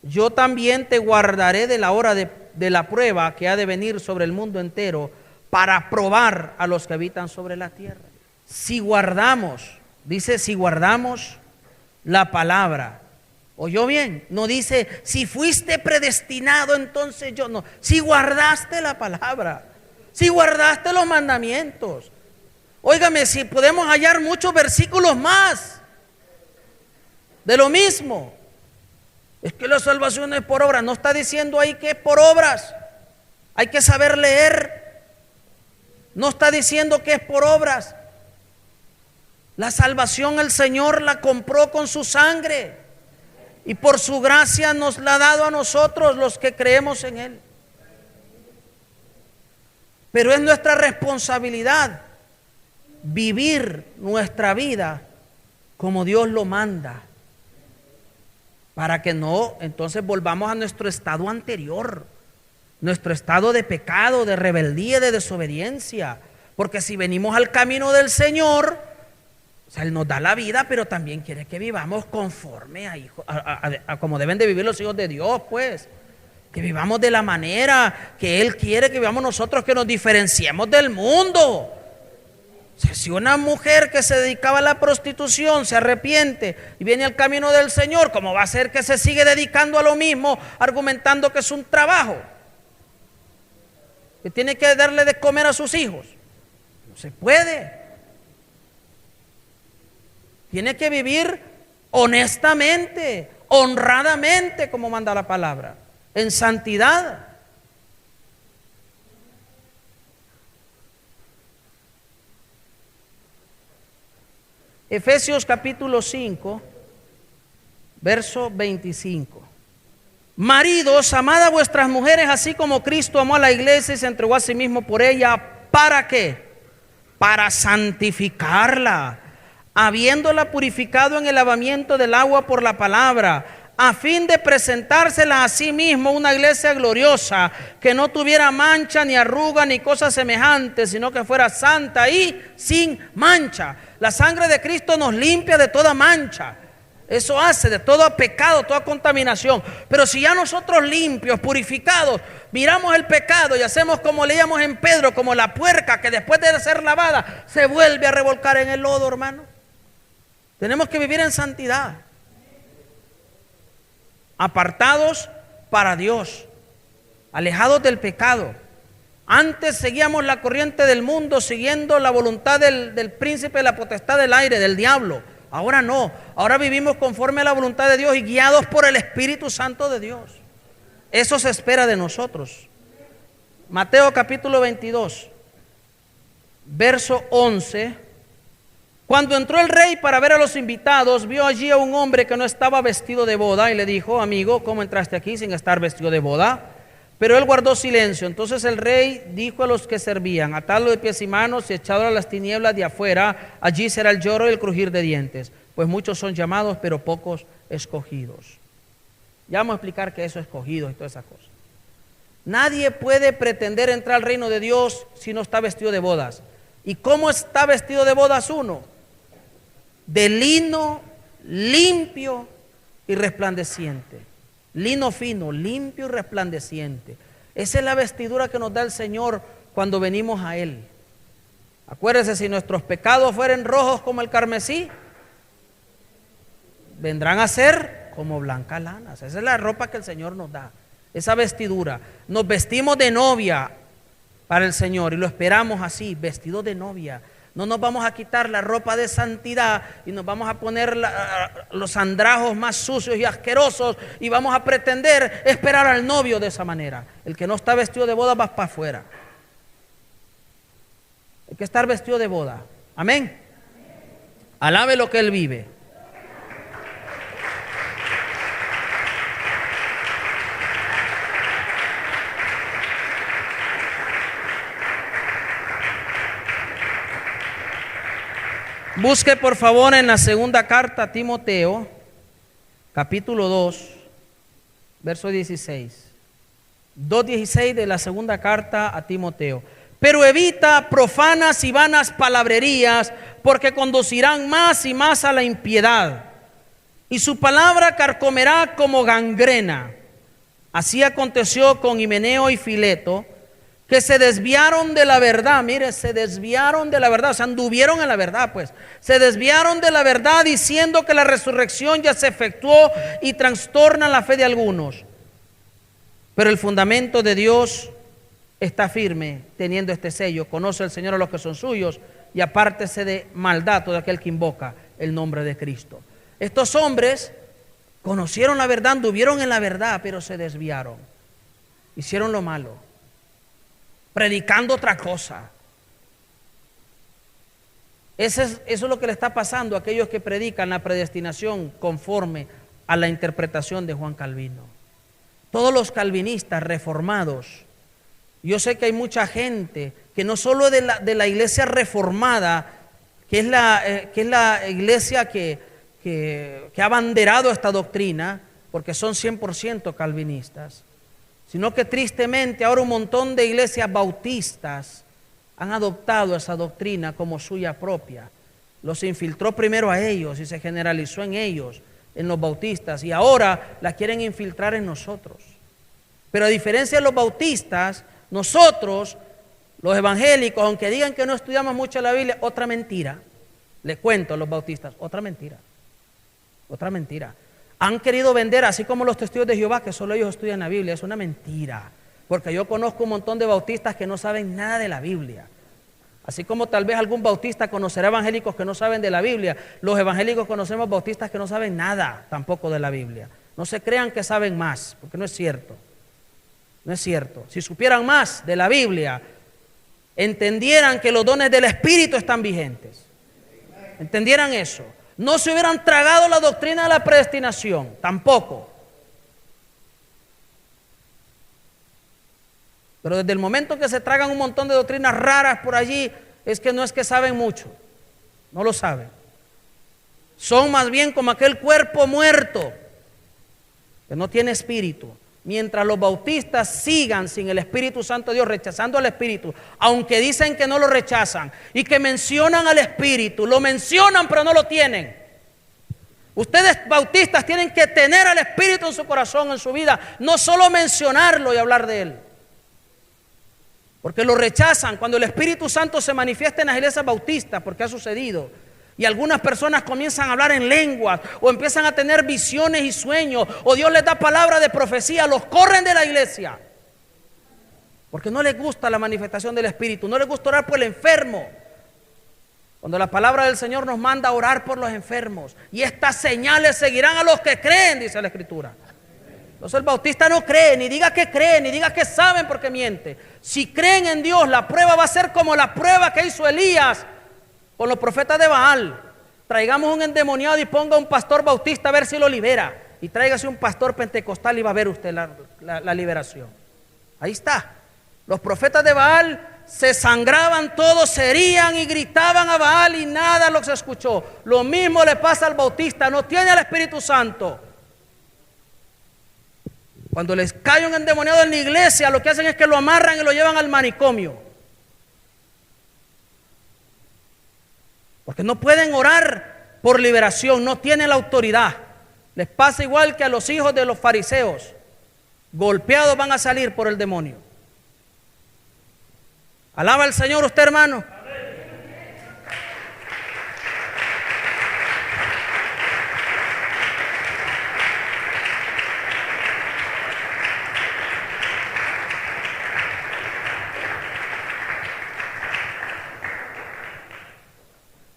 yo también te guardaré de la hora de la prueba que ha de venir sobre el mundo entero, para probar a los que habitan sobre la tierra. Si guardamos, dice, si guardamos la palabra. ¿Oyó bien? No dice, si fuiste predestinado, entonces yo no. Si guardaste la palabra, si guardaste los mandamientos. Óigame, si podemos hallar muchos versículos más de lo mismo. Es que la salvación es por obras. No está diciendo ahí que es por obras. Hay que saber leer. No está diciendo que es por obras. La salvación el Señor la compró con su sangre, y por su gracia nos la ha dado a nosotros los que creemos en Él. Pero es nuestra responsabilidad vivir nuestra vida como Dios lo manda, para que no entonces volvamos a nuestro estado anterior, nuestro estado de pecado, de rebeldía, de desobediencia. Porque si venimos al camino del Señor, o sea, Él nos da la vida, pero también quiere que vivamos conforme a como deben de vivir los hijos de Dios, pues. Que vivamos de la manera que Él quiere que vivamos nosotros, que nos diferenciemos del mundo. O sea, si una mujer que se dedicaba a la prostitución se arrepiente y viene al camino del Señor, ¿cómo va a ser que se sigue dedicando a lo mismo, argumentando que es un trabajo? Que tiene que darle de comer a sus hijos. No se puede. Tiene que vivir honestamente, honradamente, como manda la palabra, en santidad. Efesios capítulo 5, verso 25. Maridos, amad a vuestras mujeres así como Cristo amó a la iglesia y se entregó a sí mismo por ella. ¿Para qué? Para santificarla, habiéndola purificado en el lavamiento del agua por la palabra, a fin de presentársela a sí mismo una iglesia gloriosa, que no tuviera mancha, ni arruga, ni cosa semejante, sino que fuera santa y sin mancha. La sangre de Cristo nos limpia de toda mancha. Eso hace de todo pecado, toda contaminación. Pero si ya nosotros limpios, purificados, miramos el pecado y hacemos como leíamos en Pedro, como la puerca que después de ser lavada se vuelve a revolcar en el lodo, hermano. Tenemos que vivir en santidad, apartados para Dios, alejados del pecado. Antes seguíamos la corriente del mundo, siguiendo la voluntad del príncipe de la potestad del aire, del diablo. Ahora no, ahora vivimos conforme a la voluntad de Dios y guiados por el Espíritu Santo de Dios. Eso se espera de nosotros. Mateo capítulo 22, verso 11. Cuando entró el rey para ver a los invitados, vio allí a un hombre que no estaba vestido de boda y le dijo: amigo, ¿cómo entraste aquí sin estar vestido de boda? Pero él guardó silencio. Entonces el rey dijo a los que servían: atadlo de pies y manos y echadlo a las tinieblas de afuera, allí será el lloro y el crujir de dientes, pues muchos son llamados, pero pocos escogidos. Ya vamos a explicar qué es eso, escogidos y todas esas cosas. Nadie puede pretender entrar al reino de Dios si no está vestido de bodas. ¿Y cómo está vestido de bodas uno? De lino limpio y resplandeciente. Lino fino, limpio y resplandeciente. Esa es la vestidura que nos da el Señor cuando venimos a Él. Acuérdense, si nuestros pecados fueren rojos como el carmesí, vendrán a ser como blancas lanas. Esa es la ropa que el Señor nos da, esa vestidura. Nos vestimos de novia para el Señor y lo esperamos así, vestidos de novia. No nos vamos a quitar la ropa de santidad y nos vamos a poner los andrajos más sucios y asquerosos y vamos a pretender esperar al novio de esa manera. El que no está vestido de boda va para afuera. Hay que estar vestido de boda. Amén. Alabe lo que Él vive. Busque por favor en la segunda carta a Timoteo, capítulo 2, verso 16. 2:16 de la segunda carta a Timoteo. Pero evita profanas y vanas palabrerías, porque conducirán más y más a la impiedad, y su palabra carcomerá como gangrena. Así aconteció con Himeneo y Fileto, que se desviaron de la verdad. Mire, se desviaron de la verdad, o sea, anduvieron en la verdad, pues. Se desviaron de la verdad diciendo que la resurrección ya se efectuó y trastornan la fe de algunos. Pero el fundamento de Dios está firme, teniendo este sello: conoce el Señor a los que son suyos, y apártese de maldad todo aquel que invoca el nombre de Cristo. Estos hombres conocieron la verdad, anduvieron en la verdad, pero se desviaron, hicieron lo malo, predicando otra cosa. Eso es lo que le está pasando a aquellos que predican la predestinación conforme a la interpretación de Juan Calvino. Todos los calvinistas reformados, yo sé que hay mucha gente que no solo de la iglesia reformada, que es la iglesia que ha abanderado esta doctrina, porque son 100% calvinistas, sino que tristemente ahora un montón de iglesias bautistas han adoptado esa doctrina como suya propia. Los infiltró primero a ellos y se generalizó en ellos, en los bautistas, y ahora la quieren infiltrar en nosotros. Pero a diferencia de los bautistas, nosotros, los evangélicos, aunque digan que no estudiamos mucho la Biblia, otra mentira. Les cuento a los bautistas, otra mentira. Otra mentira. Han querido vender, así como los testigos de Jehová, que solo ellos estudian la Biblia. Es una mentira, porque yo conozco un montón de bautistas que no saben nada de la Biblia. Así como tal vez algún bautista conocerá evangélicos que no saben de la Biblia, los evangélicos conocemos bautistas que no saben nada tampoco de la Biblia. No se crean que saben más, porque no es cierto. No es cierto. Si supieran más de la Biblia, entendieran que los dones del Espíritu están vigentes. entendieran eso. No se hubieran tragado la doctrina de la predestinación, tampoco. Pero desde el momento que se tragan un montón de doctrinas raras por allí, no es que saben mucho, no lo saben. Son más bien como aquel cuerpo muerto que no tiene espíritu. Mientras los bautistas sigan sin el Espíritu Santo de Dios, rechazando al Espíritu, aunque dicen que no lo rechazan y que mencionan al Espíritu, lo mencionan pero no lo tienen. Ustedes bautistas tienen que tener al Espíritu en su corazón, en su vida, no solo mencionarlo y hablar de Él. Porque lo rechazan cuando el Espíritu Santo se manifiesta en las iglesias bautistas, porque ha sucedido. Y algunas personas comienzan a hablar en lenguas o empiezan a tener visiones y sueños, o Dios les da palabra de profecía, los corren de la iglesia. Porque no les gusta la manifestación del Espíritu, no les gusta orar por el enfermo. Cuando la palabra del Señor nos manda a orar por los enfermos. Y estas señales seguirán a los que creen, dice la Escritura. Entonces el bautista no cree, ni diga que cree, ni diga que saben porque miente. Si creen en Dios, la prueba va a ser como la prueba que hizo Elías con los profetas de Baal. Traigamos un endemoniado y ponga un pastor bautista a ver si lo libera. Y tráigase un pastor pentecostal y va a ver usted la liberación. Ahí está. Los profetas de Baal se sangraban todos, se herían y gritaban a Baal y nada los escuchó. Lo mismo le pasa al bautista, no tiene al Espíritu Santo. Cuando les cae un endemoniado en la iglesia, lo que hacen es que lo amarran y lo llevan al manicomio. Porque no pueden orar por liberación, no tienen la autoridad. Les pasa igual que a los hijos de los fariseos. Golpeados van a salir por el demonio. Alaba al Señor usted, hermano.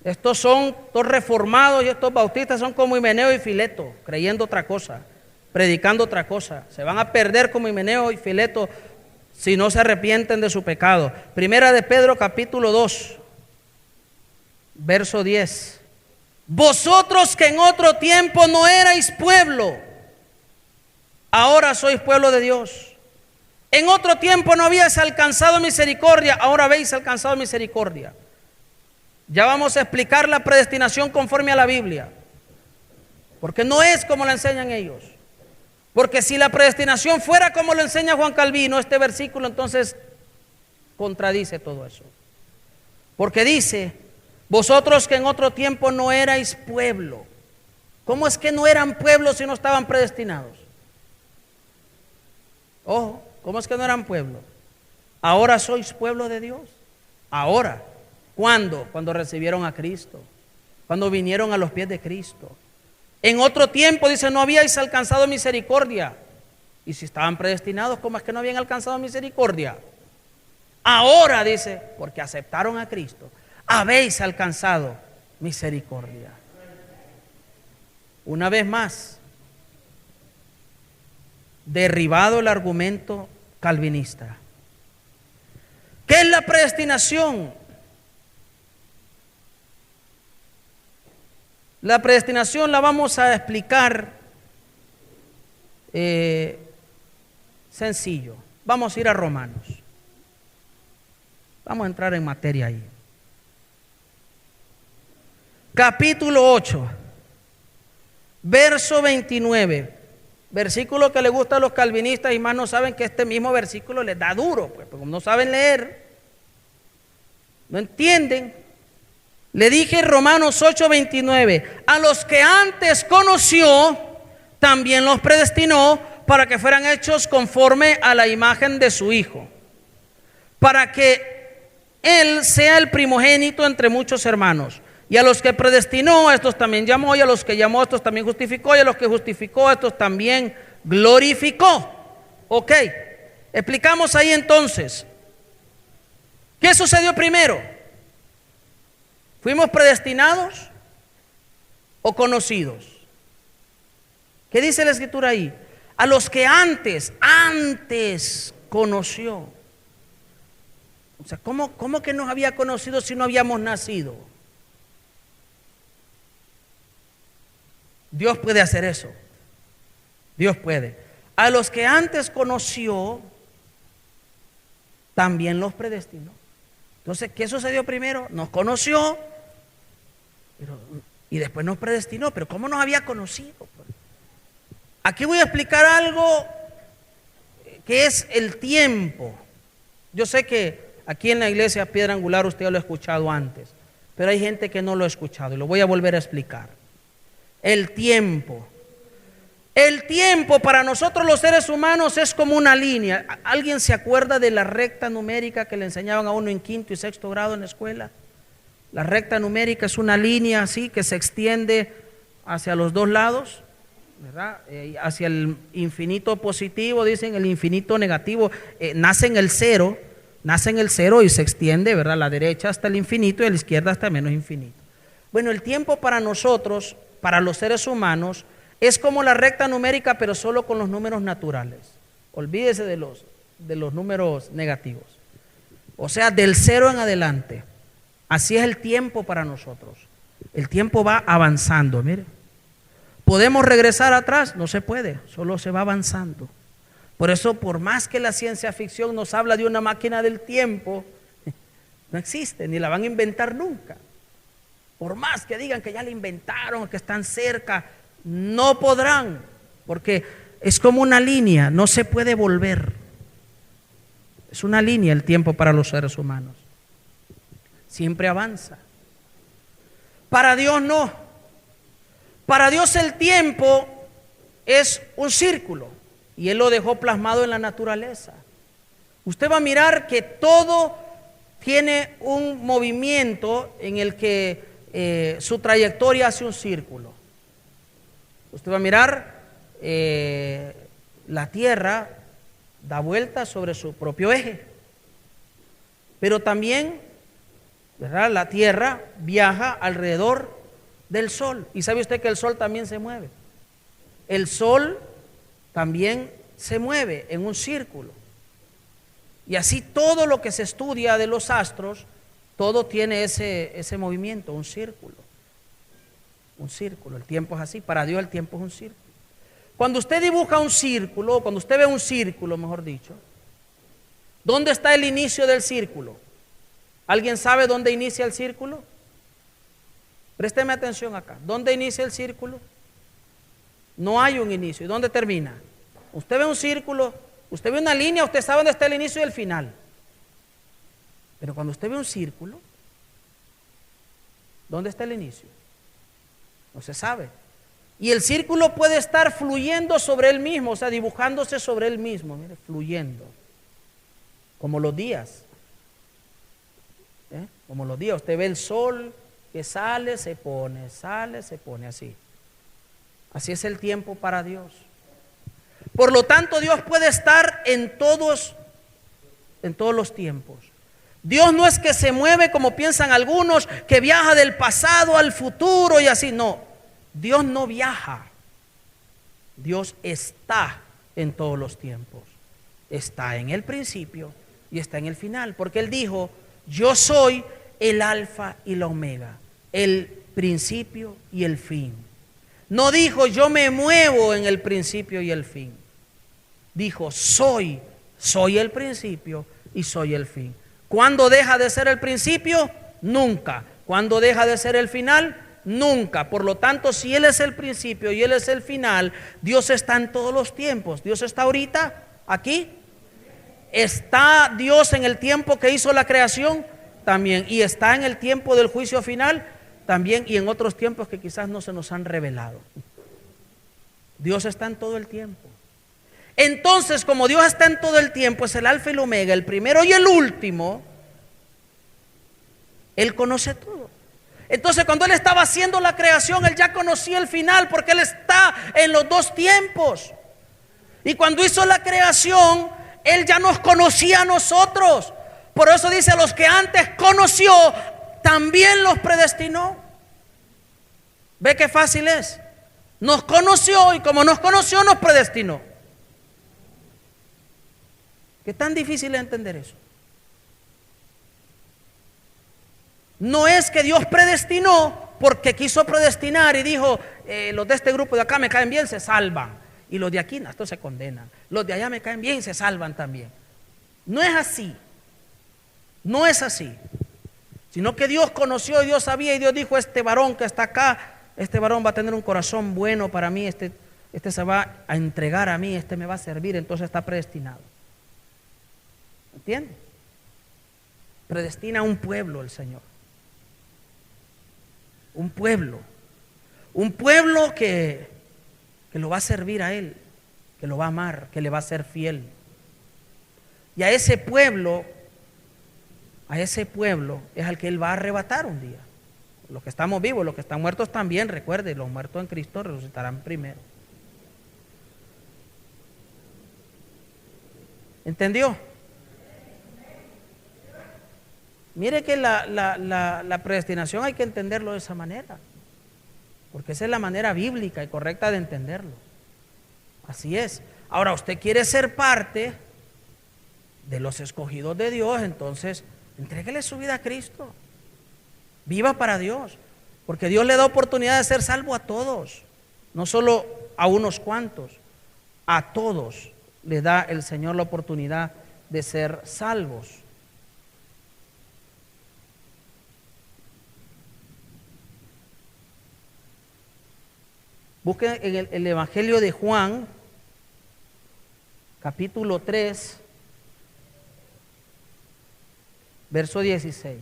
Estos son dos reformados y estos bautistas son como Himeneo y Fileto, creyendo otra cosa, predicando otra cosa. Se van a perder como Himeneo y Fileto si no se arrepienten de su pecado. Primera de Pedro capítulo 2, verso 10. Vosotros que en otro tiempo no erais pueblo, ahora sois pueblo de Dios. En otro tiempo no habíais alcanzado misericordia, ahora habéis alcanzado misericordia. Ya vamos a explicar la predestinación conforme a la Biblia, porque no es como la enseñan ellos. Porque si la predestinación fuera como lo enseña Juan Calvino, este versículo entonces contradice todo eso. Porque dice, vosotros que en otro tiempo no erais pueblo. ¿Cómo es que no eran pueblo si no estaban predestinados? Ojo, ¿cómo es que no eran pueblo? Ahora sois pueblo de Dios. Ahora. ¿Cuándo? Cuando recibieron a Cristo, cuando vinieron a los pies de Cristo. En otro tiempo, dice, no habíais alcanzado misericordia. Y si estaban predestinados, ¿cómo es que no habían alcanzado misericordia? Ahora, dice, porque aceptaron a Cristo, habéis alcanzado misericordia. Una vez más, derribado el argumento calvinista. ¿Qué es la predestinación? La predestinación la vamos a explicar sencillo. Vamos a ir a Romanos. Vamos a entrar en materia ahí. Capítulo 8, verso 29. Versículo que le gusta a los calvinistas y más no saben que este mismo versículo les da duro, pues, porque no saben leer, no entienden. Le dije Romanos 8:29, a los que antes conoció, también los predestinó para que fueran hechos conforme a la imagen de su Hijo, para que Él sea el primogénito entre muchos hermanos. Y a los que predestinó, a estos también llamó, y a los que llamó, a estos también justificó, y a los que justificó, a estos también glorificó. Ok, explicamos ahí entonces. ¿Qué sucedió primero? ¿Fuimos predestinados o conocidos? ¿Qué dice la Escritura ahí? A los que antes conoció. O sea, ¿cómo que nos había conocido si no habíamos nacido? Dios puede hacer eso. Dios puede. A los que antes conoció, también los predestinó. Entonces, ¿qué sucedió primero? Nos conoció y después nos predestinó. Pero ¿cómo nos había conocido? Aquí voy a explicar algo que es el tiempo. Yo sé que aquí en la iglesia Piedra Angular usted lo ha escuchado antes, pero hay gente que no lo ha escuchado y lo voy a volver a explicar. El tiempo. El tiempo para nosotros los seres humanos es como una línea. ¿Alguien se acuerda de la recta numérica que le enseñaban a uno en quinto y sexto grado en la escuela? La recta numérica es una línea así que se extiende hacia los dos lados, ¿verdad? Hacia el infinito positivo, dicen el infinito negativo, nace en el cero y se extiende, ¿verdad? La derecha hasta el infinito y a la izquierda hasta el menos infinito. Bueno, el tiempo para nosotros, para los seres humanos, es como la recta numérica, pero solo con los números naturales. Olvídese de los números negativos. O sea, del cero en adelante. Así es el tiempo para nosotros. El tiempo va avanzando, mire. ¿Podemos regresar atrás? No se puede, solo se va avanzando. Por eso, por más que la ciencia ficción nos habla de una máquina del tiempo, no existe, ni la van a inventar nunca. Por más que digan que ya la inventaron, que están cerca, no podrán, porque es como una línea, no se puede volver. Es una línea el tiempo para los seres humanos. Siempre avanza. Para Dios no. Para Dios el tiempo es un círculo y Él lo dejó plasmado en la naturaleza. Usted va a mirar que todo tiene un movimiento en el que su trayectoria hace un círculo. Usted va a mirar la Tierra da vuelta sobre su propio eje, pero también, ¿verdad?, la Tierra viaja alrededor del Sol. Y sabe usted que el Sol también se mueve. El Sol también se mueve en un círculo. Y así todo lo que se estudia de los astros, todo tiene ese movimiento, un círculo. Un círculo, el tiempo es así. Para Dios el tiempo es un círculo. Cuando usted dibuja un círculo, cuando usted ve un círculo, mejor dicho, ¿dónde está el inicio del círculo? ¿Alguien sabe dónde inicia el círculo? Présteme atención acá. ¿Dónde inicia el círculo? No hay un inicio. ¿Y dónde termina? Usted ve un círculo, usted ve una línea, usted sabe dónde está el inicio y el final. Pero cuando usted ve un círculo, ¿dónde está el inicio? No se sabe. Y el círculo puede estar fluyendo sobre él mismo, o sea, dibujándose sobre él mismo, mire, fluyendo. Como los días. Como los días. Usted ve el sol que sale, se pone, así. Así es el tiempo para Dios. Por lo tanto, Dios puede estar en todos los tiempos. Dios no es que se mueve como piensan algunos, que viaja del pasado al futuro y así. No, Dios no viaja. Dios está en todos los tiempos. Está en el principio y está en el final. Porque Él dijo, yo soy el alfa y la omega, el principio y el fin. No dijo, yo me muevo en el principio y el fin. Dijo, soy el principio y soy el fin. ¿Cuándo deja de ser el principio? Nunca. ¿Cuándo deja de ser el final? Nunca. Por lo tanto, si Él es el principio y Él es el final, Dios está en todos los tiempos. Dios está ahorita aquí. ¿Está Dios en el tiempo que hizo la creación? También. ¿Y está en el tiempo del juicio final? También. Y en otros tiempos que quizás no se nos han revelado. Dios está en todo el tiempo. Entonces, como Dios está en todo el tiempo, es el alfa y el omega, el primero y el último, Él conoce todo. Entonces, cuando Él estaba haciendo la creación, Él ya conocía el final, porque Él está en los dos tiempos. Y cuando hizo la creación, Él ya nos conocía a nosotros. Por eso dice, a los que antes conoció, también los predestinó. ¿Ve qué fácil es? Nos conoció y como nos conoció, nos predestinó. ¿Qué tan difícil es entender eso? No es que Dios predestinó porque quiso predestinar y dijo, los de este grupo de acá me caen bien, se salvan. Y los de aquí, no, estos se condenan. Los de allá me caen bien, se salvan también. No es así. No es así. Sino que Dios conoció y Dios sabía y Dios dijo, este varón que está acá, este varón va a tener un corazón bueno para mí, este se va a entregar a mí, este me va a servir, entonces está predestinado. ¿Entiendes? Predestina a un pueblo el Señor. Un pueblo que lo va a servir a Él, que lo va a amar, que le va a ser fiel. Y a ese pueblo es al que Él va a arrebatar un día. Los que estamos vivos, los que están muertos también, recuerde, los muertos en Cristo resucitarán primero. ¿Entendió? Mire que la predestinación hay que entenderlo de esa manera, porque esa es la manera bíblica y correcta de entenderlo. Así es. Ahora, usted quiere ser parte de los escogidos de Dios, entonces entréguele su vida a Cristo. Viva para Dios, porque Dios le da oportunidad de ser salvo a todos, no solo a unos cuantos, a todos le da el Señor la oportunidad de ser salvos. Busquen en el Evangelio de Juan, capítulo 3, verso 16.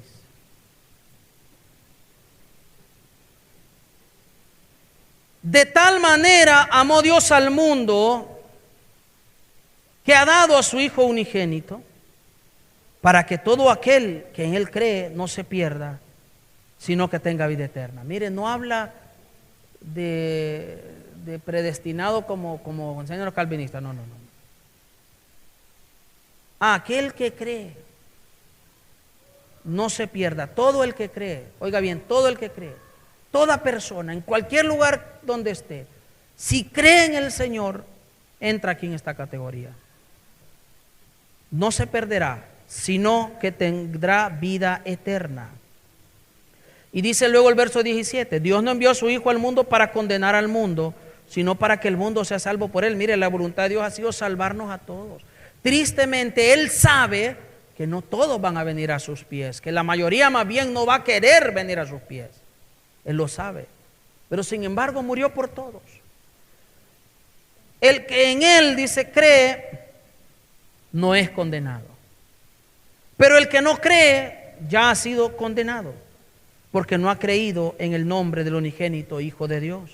De tal manera amó Dios al mundo que ha dado a su Hijo unigénito, para que todo aquel que en Él cree no se pierda, sino que tenga vida eterna. Mire, no habla de predestinado como enseñan los calvinistas, no. Aquel que cree no se pierda, todo el que cree, oiga bien, todo el que cree, toda persona, en cualquier lugar donde esté, si cree en el Señor, entra aquí en esta categoría. No se perderá, sino que tendrá vida eterna. Y dice luego el verso 17, Dios no envió a su Hijo al mundo para condenar al mundo, sino para que el mundo sea salvo por Él. Mire, la voluntad de Dios ha sido salvarnos a todos. Tristemente, Él sabe que no todos van a venir a sus pies, que la mayoría más bien no va a querer venir a sus pies. Él lo sabe, pero sin embargo murió por todos. El que en Él, dice, cree, no es condenado. Pero el que no cree ya ha sido condenado, porque no ha creído en el nombre del unigénito Hijo de Dios.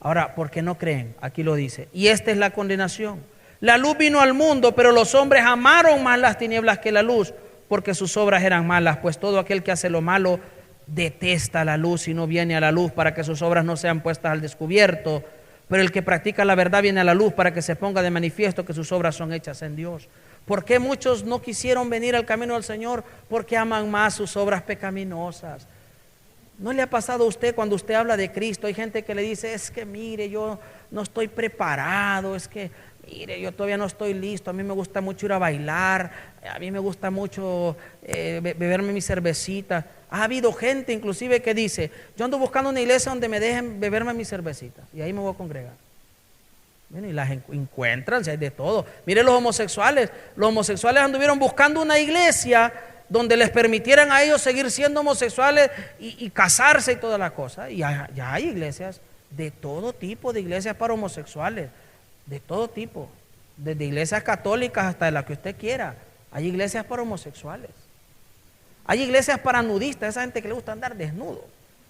Ahora, ¿por qué no creen? Aquí lo dice. Y esta es la condenación. La luz vino al mundo, pero los hombres amaron más las tinieblas que la luz, porque sus obras eran malas. Pues todo aquel que hace lo malo detesta la luz y no viene a la luz, para que sus obras no sean puestas al descubierto. Pero el que practica la verdad viene a la luz, para que se ponga de manifiesto que sus obras son hechas en Dios. ¿Por qué muchos no quisieron venir al camino del Señor? Porque aman más sus obras pecaminosas. ¿No le ha pasado a usted cuando usted habla de Cristo? Hay gente que le dice, es que mire, yo no estoy preparado, es que mire, yo todavía no estoy listo, a mí me gusta mucho ir a bailar, a mí me gusta mucho beberme mi cervecita. Ha habido gente inclusive que dice, yo ando buscando una iglesia donde me dejen beberme mi cervecita y ahí me voy a congregar. Bueno, y las encuentran, si hay de todo. Mire, los homosexuales anduvieron buscando una iglesia donde les permitieran a ellos seguir siendo homosexuales y casarse y toda la cosa. Y ya hay iglesias de todo tipo, de iglesias para homosexuales, de todo tipo, desde iglesias católicas hasta de las que usted quiera. Hay iglesias para homosexuales. Hay iglesias para nudistas, esa gente que le gusta andar desnudo.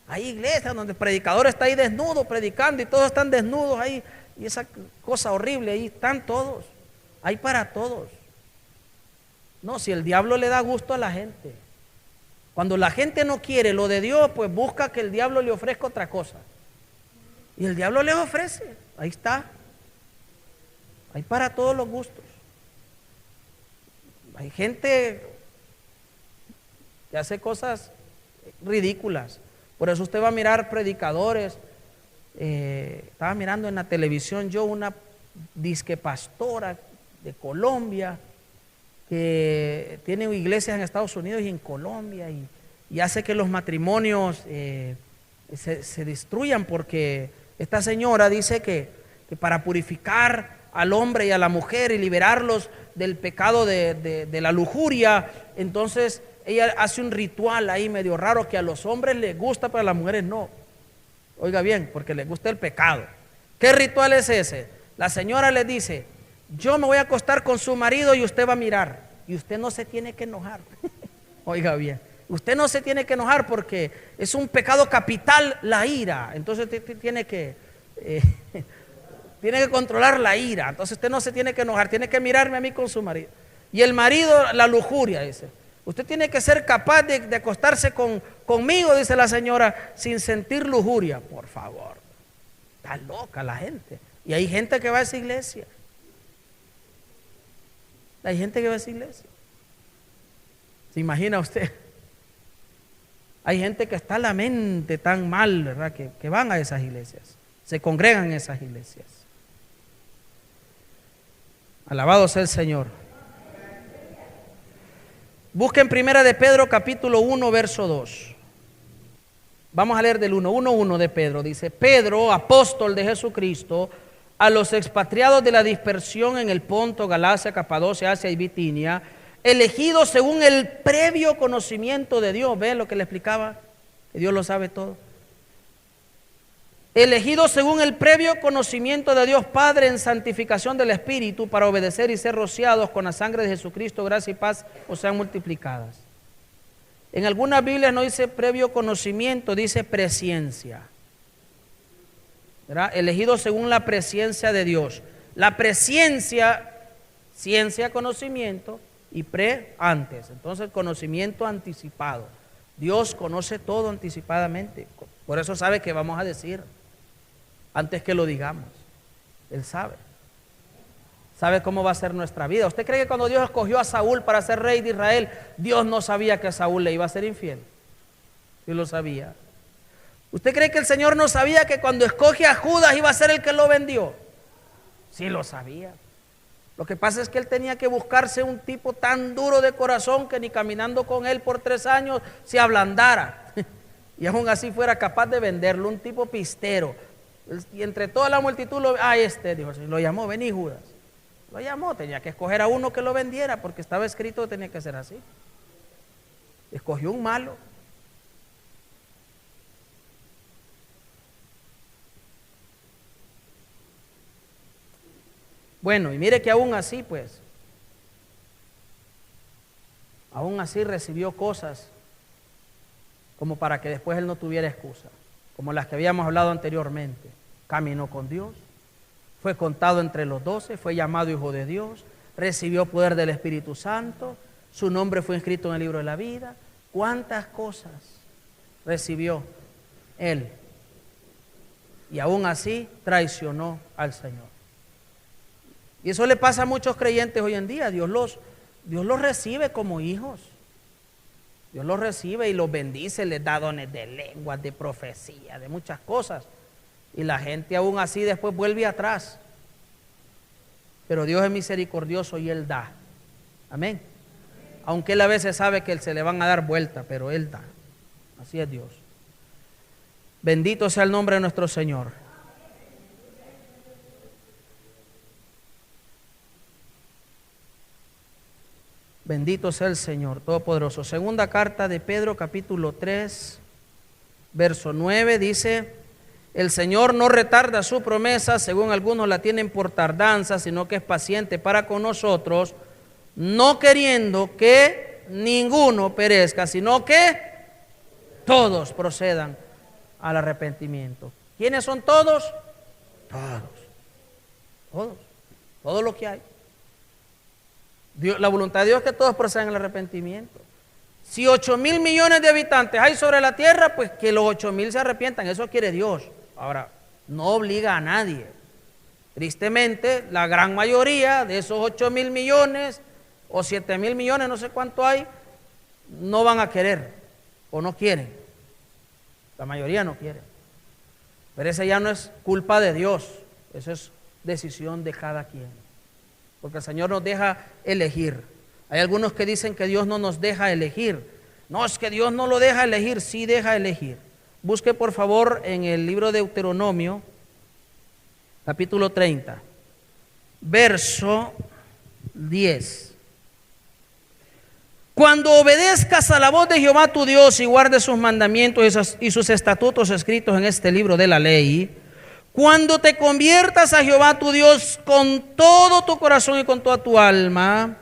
Hay iglesias donde el predicador está ahí desnudo predicando y todos están desnudos ahí. Y esa cosa horrible, ahí están todos. Hay para todos. No, si el diablo le da gusto a la gente. Cuando la gente no quiere lo de Dios, pues busca que el diablo le ofrezca otra cosa. Y el diablo les ofrece. Ahí está. Hay para todos los gustos. Hay gente que hace cosas ridículas. Por eso usted va a mirar predicadores. Estaba mirando en la televisión yo una disque pastora de Colombia que tiene iglesias en Estados Unidos y en Colombia y hace que los matrimonios se destruyan, porque esta señora dice que para purificar al hombre y a la mujer y liberarlos del pecado de la lujuria, entonces ella hace un ritual ahí medio raro que a los hombres les gusta, pero a las mujeres no. Oiga bien, porque les gusta el pecado. ¿Qué ritual es ese? La señora le dice: yo me voy a acostar con su marido y usted va a mirar, y usted no se tiene que enojar. Oiga bien, usted no se tiene que enojar porque es un pecado capital la ira. Entonces usted tiene que controlar la ira. Entonces usted no se tiene que enojar, tiene que mirarme a mí con su marido. Y el marido, la lujuria, dice. Usted tiene que ser capaz de acostarse conmigo, dice la señora, sin sentir lujuria. Por favor, está loca la gente. Y hay gente que va a esa iglesia. Hay gente que va a esa iglesia. ¿Se imagina usted? Hay gente que está la mente tan mal, ¿verdad? Que van a esas iglesias, se congregan en esas iglesias. Alabado sea el Señor. Busquen Primera de Pedro capítulo 1 verso 2. Vamos a leer del 1:1 de Pedro. Dice: Pedro, apóstol de Jesucristo, a los expatriados de la dispersión en el Ponto, Galacia, Capadocia, Asia y Bitinia, elegidos según el previo conocimiento de Dios. ¿Ven lo que le explicaba? Que Dios lo sabe todo. Elegidos según el previo conocimiento de Dios Padre en santificación del Espíritu, para obedecer y ser rociados con la sangre de Jesucristo, gracia y paz os sean multiplicadas. En algunas Biblias no dice previo conocimiento, dice presciencia, ¿verdad? Elegidos según la presciencia de Dios. La presciencia, ciencia, conocimiento, y antes. Entonces, conocimiento anticipado. Dios conoce todo anticipadamente. Por eso sabe que vamos a decir antes que lo digamos. Él sabe. Sabe cómo va a ser nuestra vida. ¿Usted cree que cuando Dios escogió a Saúl para ser rey de Israel, Dios no sabía que Saúl le iba a ser infiel? Sí lo sabía. ¿Usted cree que el Señor no sabía que cuando escoge a Judas iba a ser el que lo vendió? Sí lo sabía. Lo que pasa es que él tenía que buscarse un tipo tan duro de corazón que ni caminando con él por 3 años se ablandara. Y aún así fuera capaz de venderlo, un tipo pistero. Y entre toda la multitud, dijo, lo llamó, vení Judas. Lo llamó, tenía que escoger a uno que lo vendiera, porque estaba escrito que tenía que ser así. Escogió un malo. Bueno, y mire que aún así, pues, aún así recibió cosas como para que después él no tuviera excusa, como las que habíamos hablado anteriormente. Caminó con Dios, fue contado entre los 12, fue llamado hijo de Dios, recibió poder del Espíritu Santo, su nombre fue inscrito en el libro de la vida. ¿Cuántas cosas recibió él? Y aún así traicionó al Señor. Y eso le pasa a muchos creyentes hoy en día. Dios los recibe como hijos. Dios los recibe y los bendice, les da dones de lenguas, de profecía, de muchas cosas. Y la gente aún así después vuelve atrás. Pero Dios es misericordioso y Él da. Amén. Aunque Él a veces sabe que se le van a dar vuelta, pero Él da. Así es Dios. Bendito sea el nombre de nuestro Señor. Bendito sea el Señor Todopoderoso. Segunda carta de Pedro, capítulo 3, verso 9, dice: el Señor no retarda su promesa, según algunos la tienen por tardanza, sino que es paciente para con nosotros, no queriendo que ninguno perezca, sino que todos procedan al arrepentimiento. ¿Quiénes son todos? Todos los que hay. La voluntad de Dios es que todos procedan al arrepentimiento. Si 8,000 millones de habitantes hay sobre la tierra, pues que los 8,000 se arrepientan, eso quiere Dios. Ahora, no obliga a nadie. Tristemente, la gran mayoría de esos 8,000 millones o 7,000 millones, no sé cuánto hay, no van a querer o no quieren. La mayoría no quiere. Pero esa ya no es culpa de Dios, eso es decisión de cada quien. Porque el Señor nos deja elegir. Hay algunos que dicen que Dios no nos deja elegir. No, es que Dios no lo deja elegir, sí deja elegir. Busque por favor en el libro de Deuteronomio, capítulo 30, verso 10. Cuando obedezcas a la voz de Jehová tu Dios y guardes sus mandamientos y sus estatutos escritos en este libro de la ley, cuando te conviertas a Jehová tu Dios con todo tu corazón y con toda tu alma,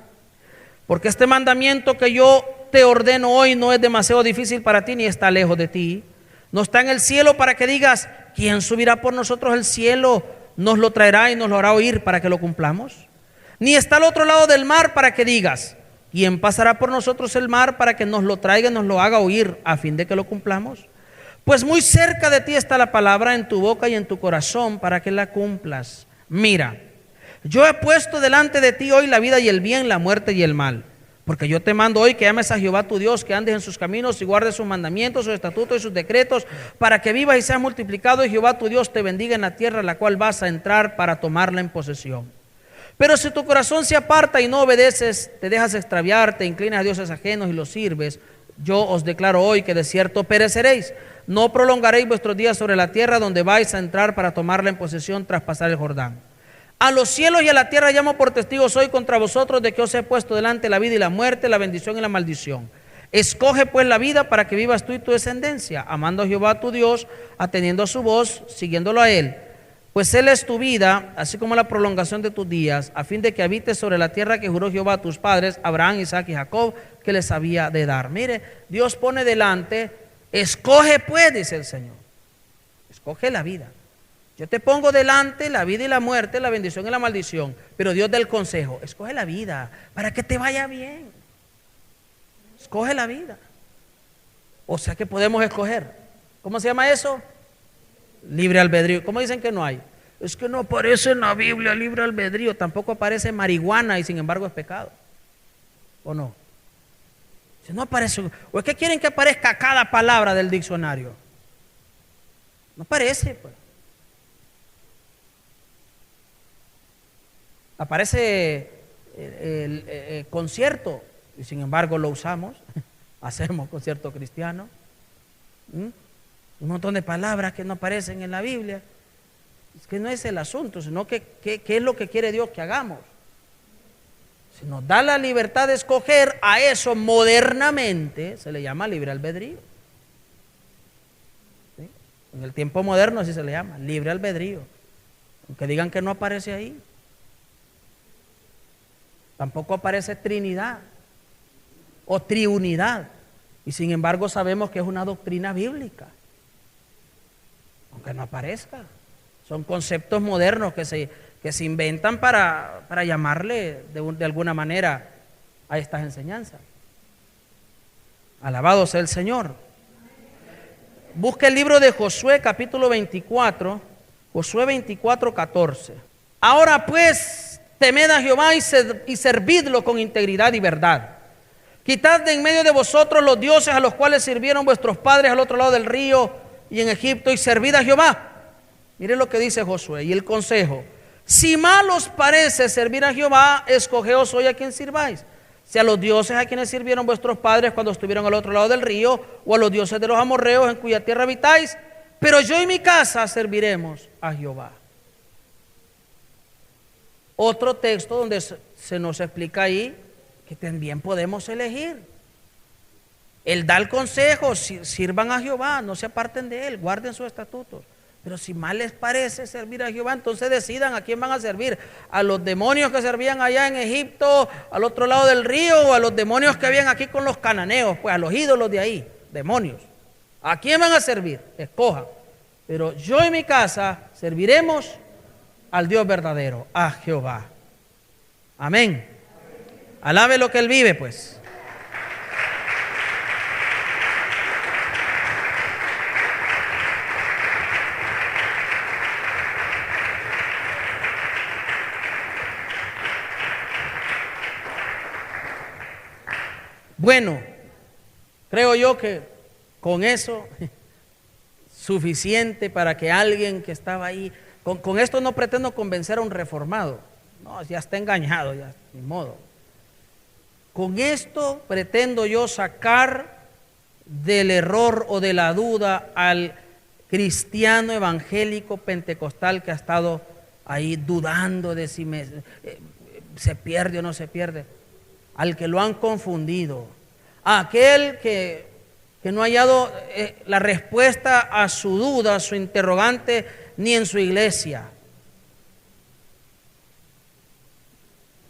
porque este mandamiento que yo te ordeno hoy no es demasiado difícil para ti ni está lejos de ti, no está en el cielo para que digas, ¿quién subirá por nosotros al cielo? Nos lo traerá y nos lo hará oír para que lo cumplamos. Ni está al otro lado del mar para que digas, ¿quién pasará por nosotros el mar para que nos lo traiga y nos lo haga oír a fin de que lo cumplamos? Pues muy cerca de ti está la palabra en tu boca y en tu corazón para que la cumplas. Mira, yo he puesto delante de ti hoy la vida y el bien, la muerte y el mal. Porque yo te mando hoy que ames a Jehová tu Dios, que andes en sus caminos y guardes sus mandamientos, sus estatutos y sus decretos, para que vivas y seas multiplicado y Jehová tu Dios te bendiga en la tierra a la cual vas a entrar para tomarla en posesión. Pero si tu corazón se aparta y no obedeces, te dejas extraviar, te inclinas a dioses ajenos y los sirves, yo os declaro hoy que de cierto pereceréis. No prolongaréis vuestros días sobre la tierra donde vais a entrar para tomarla en posesión tras pasar el Jordán. A los cielos y a la tierra llamo por testigos hoy contra vosotros de que os he puesto delante la vida y la muerte, la bendición y la maldición. Escoge pues la vida para que vivas tú y tu descendencia, amando a Jehová tu Dios, atendiendo a su voz, siguiéndolo a Él. Pues Él es tu vida, así como la prolongación de tus días, a fin de que habites sobre la tierra que juró Jehová a tus padres, Abraham, Isaac y Jacob, que les había de dar. Mire, Dios pone delante, escoge pues, dice el Señor, escoge la vida. Yo te pongo delante la vida y la muerte, la bendición y la maldición, pero Dios da el consejo, escoge la vida para que te vaya bien. Escoge la vida. O sea que podemos escoger. ¿Cómo se llama eso? Libre albedrío. ¿Cómo dicen que no hay? Es que no aparece en la Biblia libre albedrío, tampoco aparece marihuana y sin embargo es pecado. ¿O no? Si no aparece, ¿o es que quieren que aparezca cada palabra del diccionario? No aparece, pues. Aparece el concierto y sin embargo lo usamos, hacemos concierto cristiano. Un montón de palabras que no aparecen en la Biblia. Es que no es el asunto, sino que qué es lo que quiere Dios que hagamos. Si nos da la libertad de escoger, a eso modernamente se le llama libre albedrío. ¿Sí? En el tiempo moderno así se le llama, libre albedrío. Aunque digan que no aparece ahí. Tampoco aparece Trinidad o triunidad. Y sin embargo sabemos que es una doctrina bíblica. Aunque no aparezca. Son conceptos modernos que se inventan para llamarle de alguna manera a estas enseñanzas. Alabado sea el Señor. Busque el libro de Josué capítulo 24, Josué 24, 14. Ahora pues, temed a Jehová y servidlo con integridad y verdad. Quitad de en medio de vosotros los dioses a los cuales sirvieron vuestros padres al otro lado del río y en Egipto, y servid a Jehová. Mire lo que dice Josué y el consejo. Si mal os parece servir a Jehová, escogeos hoy a quien sirváis. Si a los dioses a quienes sirvieron vuestros padres cuando estuvieron al otro lado del río, o a los dioses de los amorreos en cuya tierra habitáis, pero yo y mi casa serviremos a Jehová. Otro texto donde se nos explica ahí que también podemos elegir. Él da el consejo, sirvan a Jehová, no se aparten de Él, guarden sus estatutos. Pero si mal les parece servir a Jehová, entonces decidan a quién van a servir. A los demonios que servían allá en Egipto, al otro lado del río, o a los demonios que habían aquí con los cananeos, pues a los ídolos de ahí, demonios. ¿A quién van a servir? Escojan. Pero yo y mi casa serviremos al Dios verdadero, a Jehová. Amén. Alabe lo que Él vive, pues. Bueno, creo yo que con eso suficiente para que alguien que estaba ahí, con esto no pretendo convencer a un reformado, no, ya está engañado, ya, ni modo. Con esto pretendo yo sacar del error o de la duda al cristiano evangélico pentecostal que ha estado ahí dudando de si se pierde o no se pierde. Al que lo han confundido, a aquel que no ha hallado la respuesta a su duda, a su interrogante, ni en su iglesia.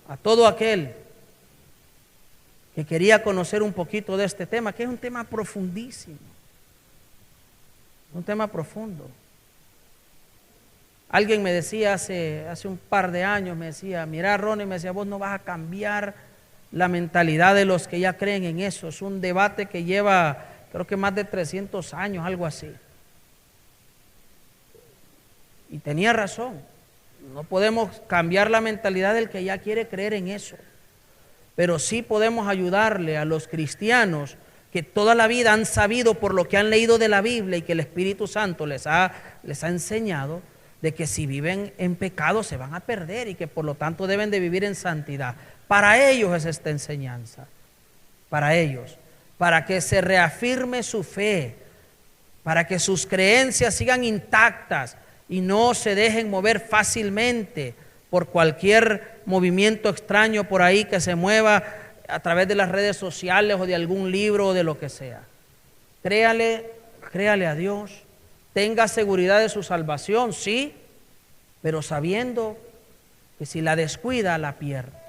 A todo aquel que quería conocer un poquito de este tema, que es un tema profundísimo, un tema profundo. Alguien me decía hace un par de años, me decía, mira Ronnie, me decía, vos no vas a cambiar la mentalidad de los que ya creen en eso. Es un debate que lleva, creo que más de 300 años, algo así. Y tenía razón. No podemos cambiar la mentalidad del que ya quiere creer en eso. Pero sí podemos ayudarle a los cristianos que toda la vida han sabido por lo que han leído de la Biblia y que el Espíritu Santo les ha enseñado de que si viven en pecado se van a perder y que por lo tanto deben de vivir en santidad. Para ellos es esta enseñanza, para ellos, para que se reafirme su fe, para que sus creencias sigan intactas y no se dejen mover fácilmente por cualquier movimiento extraño por ahí que se mueva a través de las redes sociales o de algún libro o de lo que sea. Créale a Dios, tenga seguridad de su salvación, sí, pero sabiendo que si la descuida la pierde.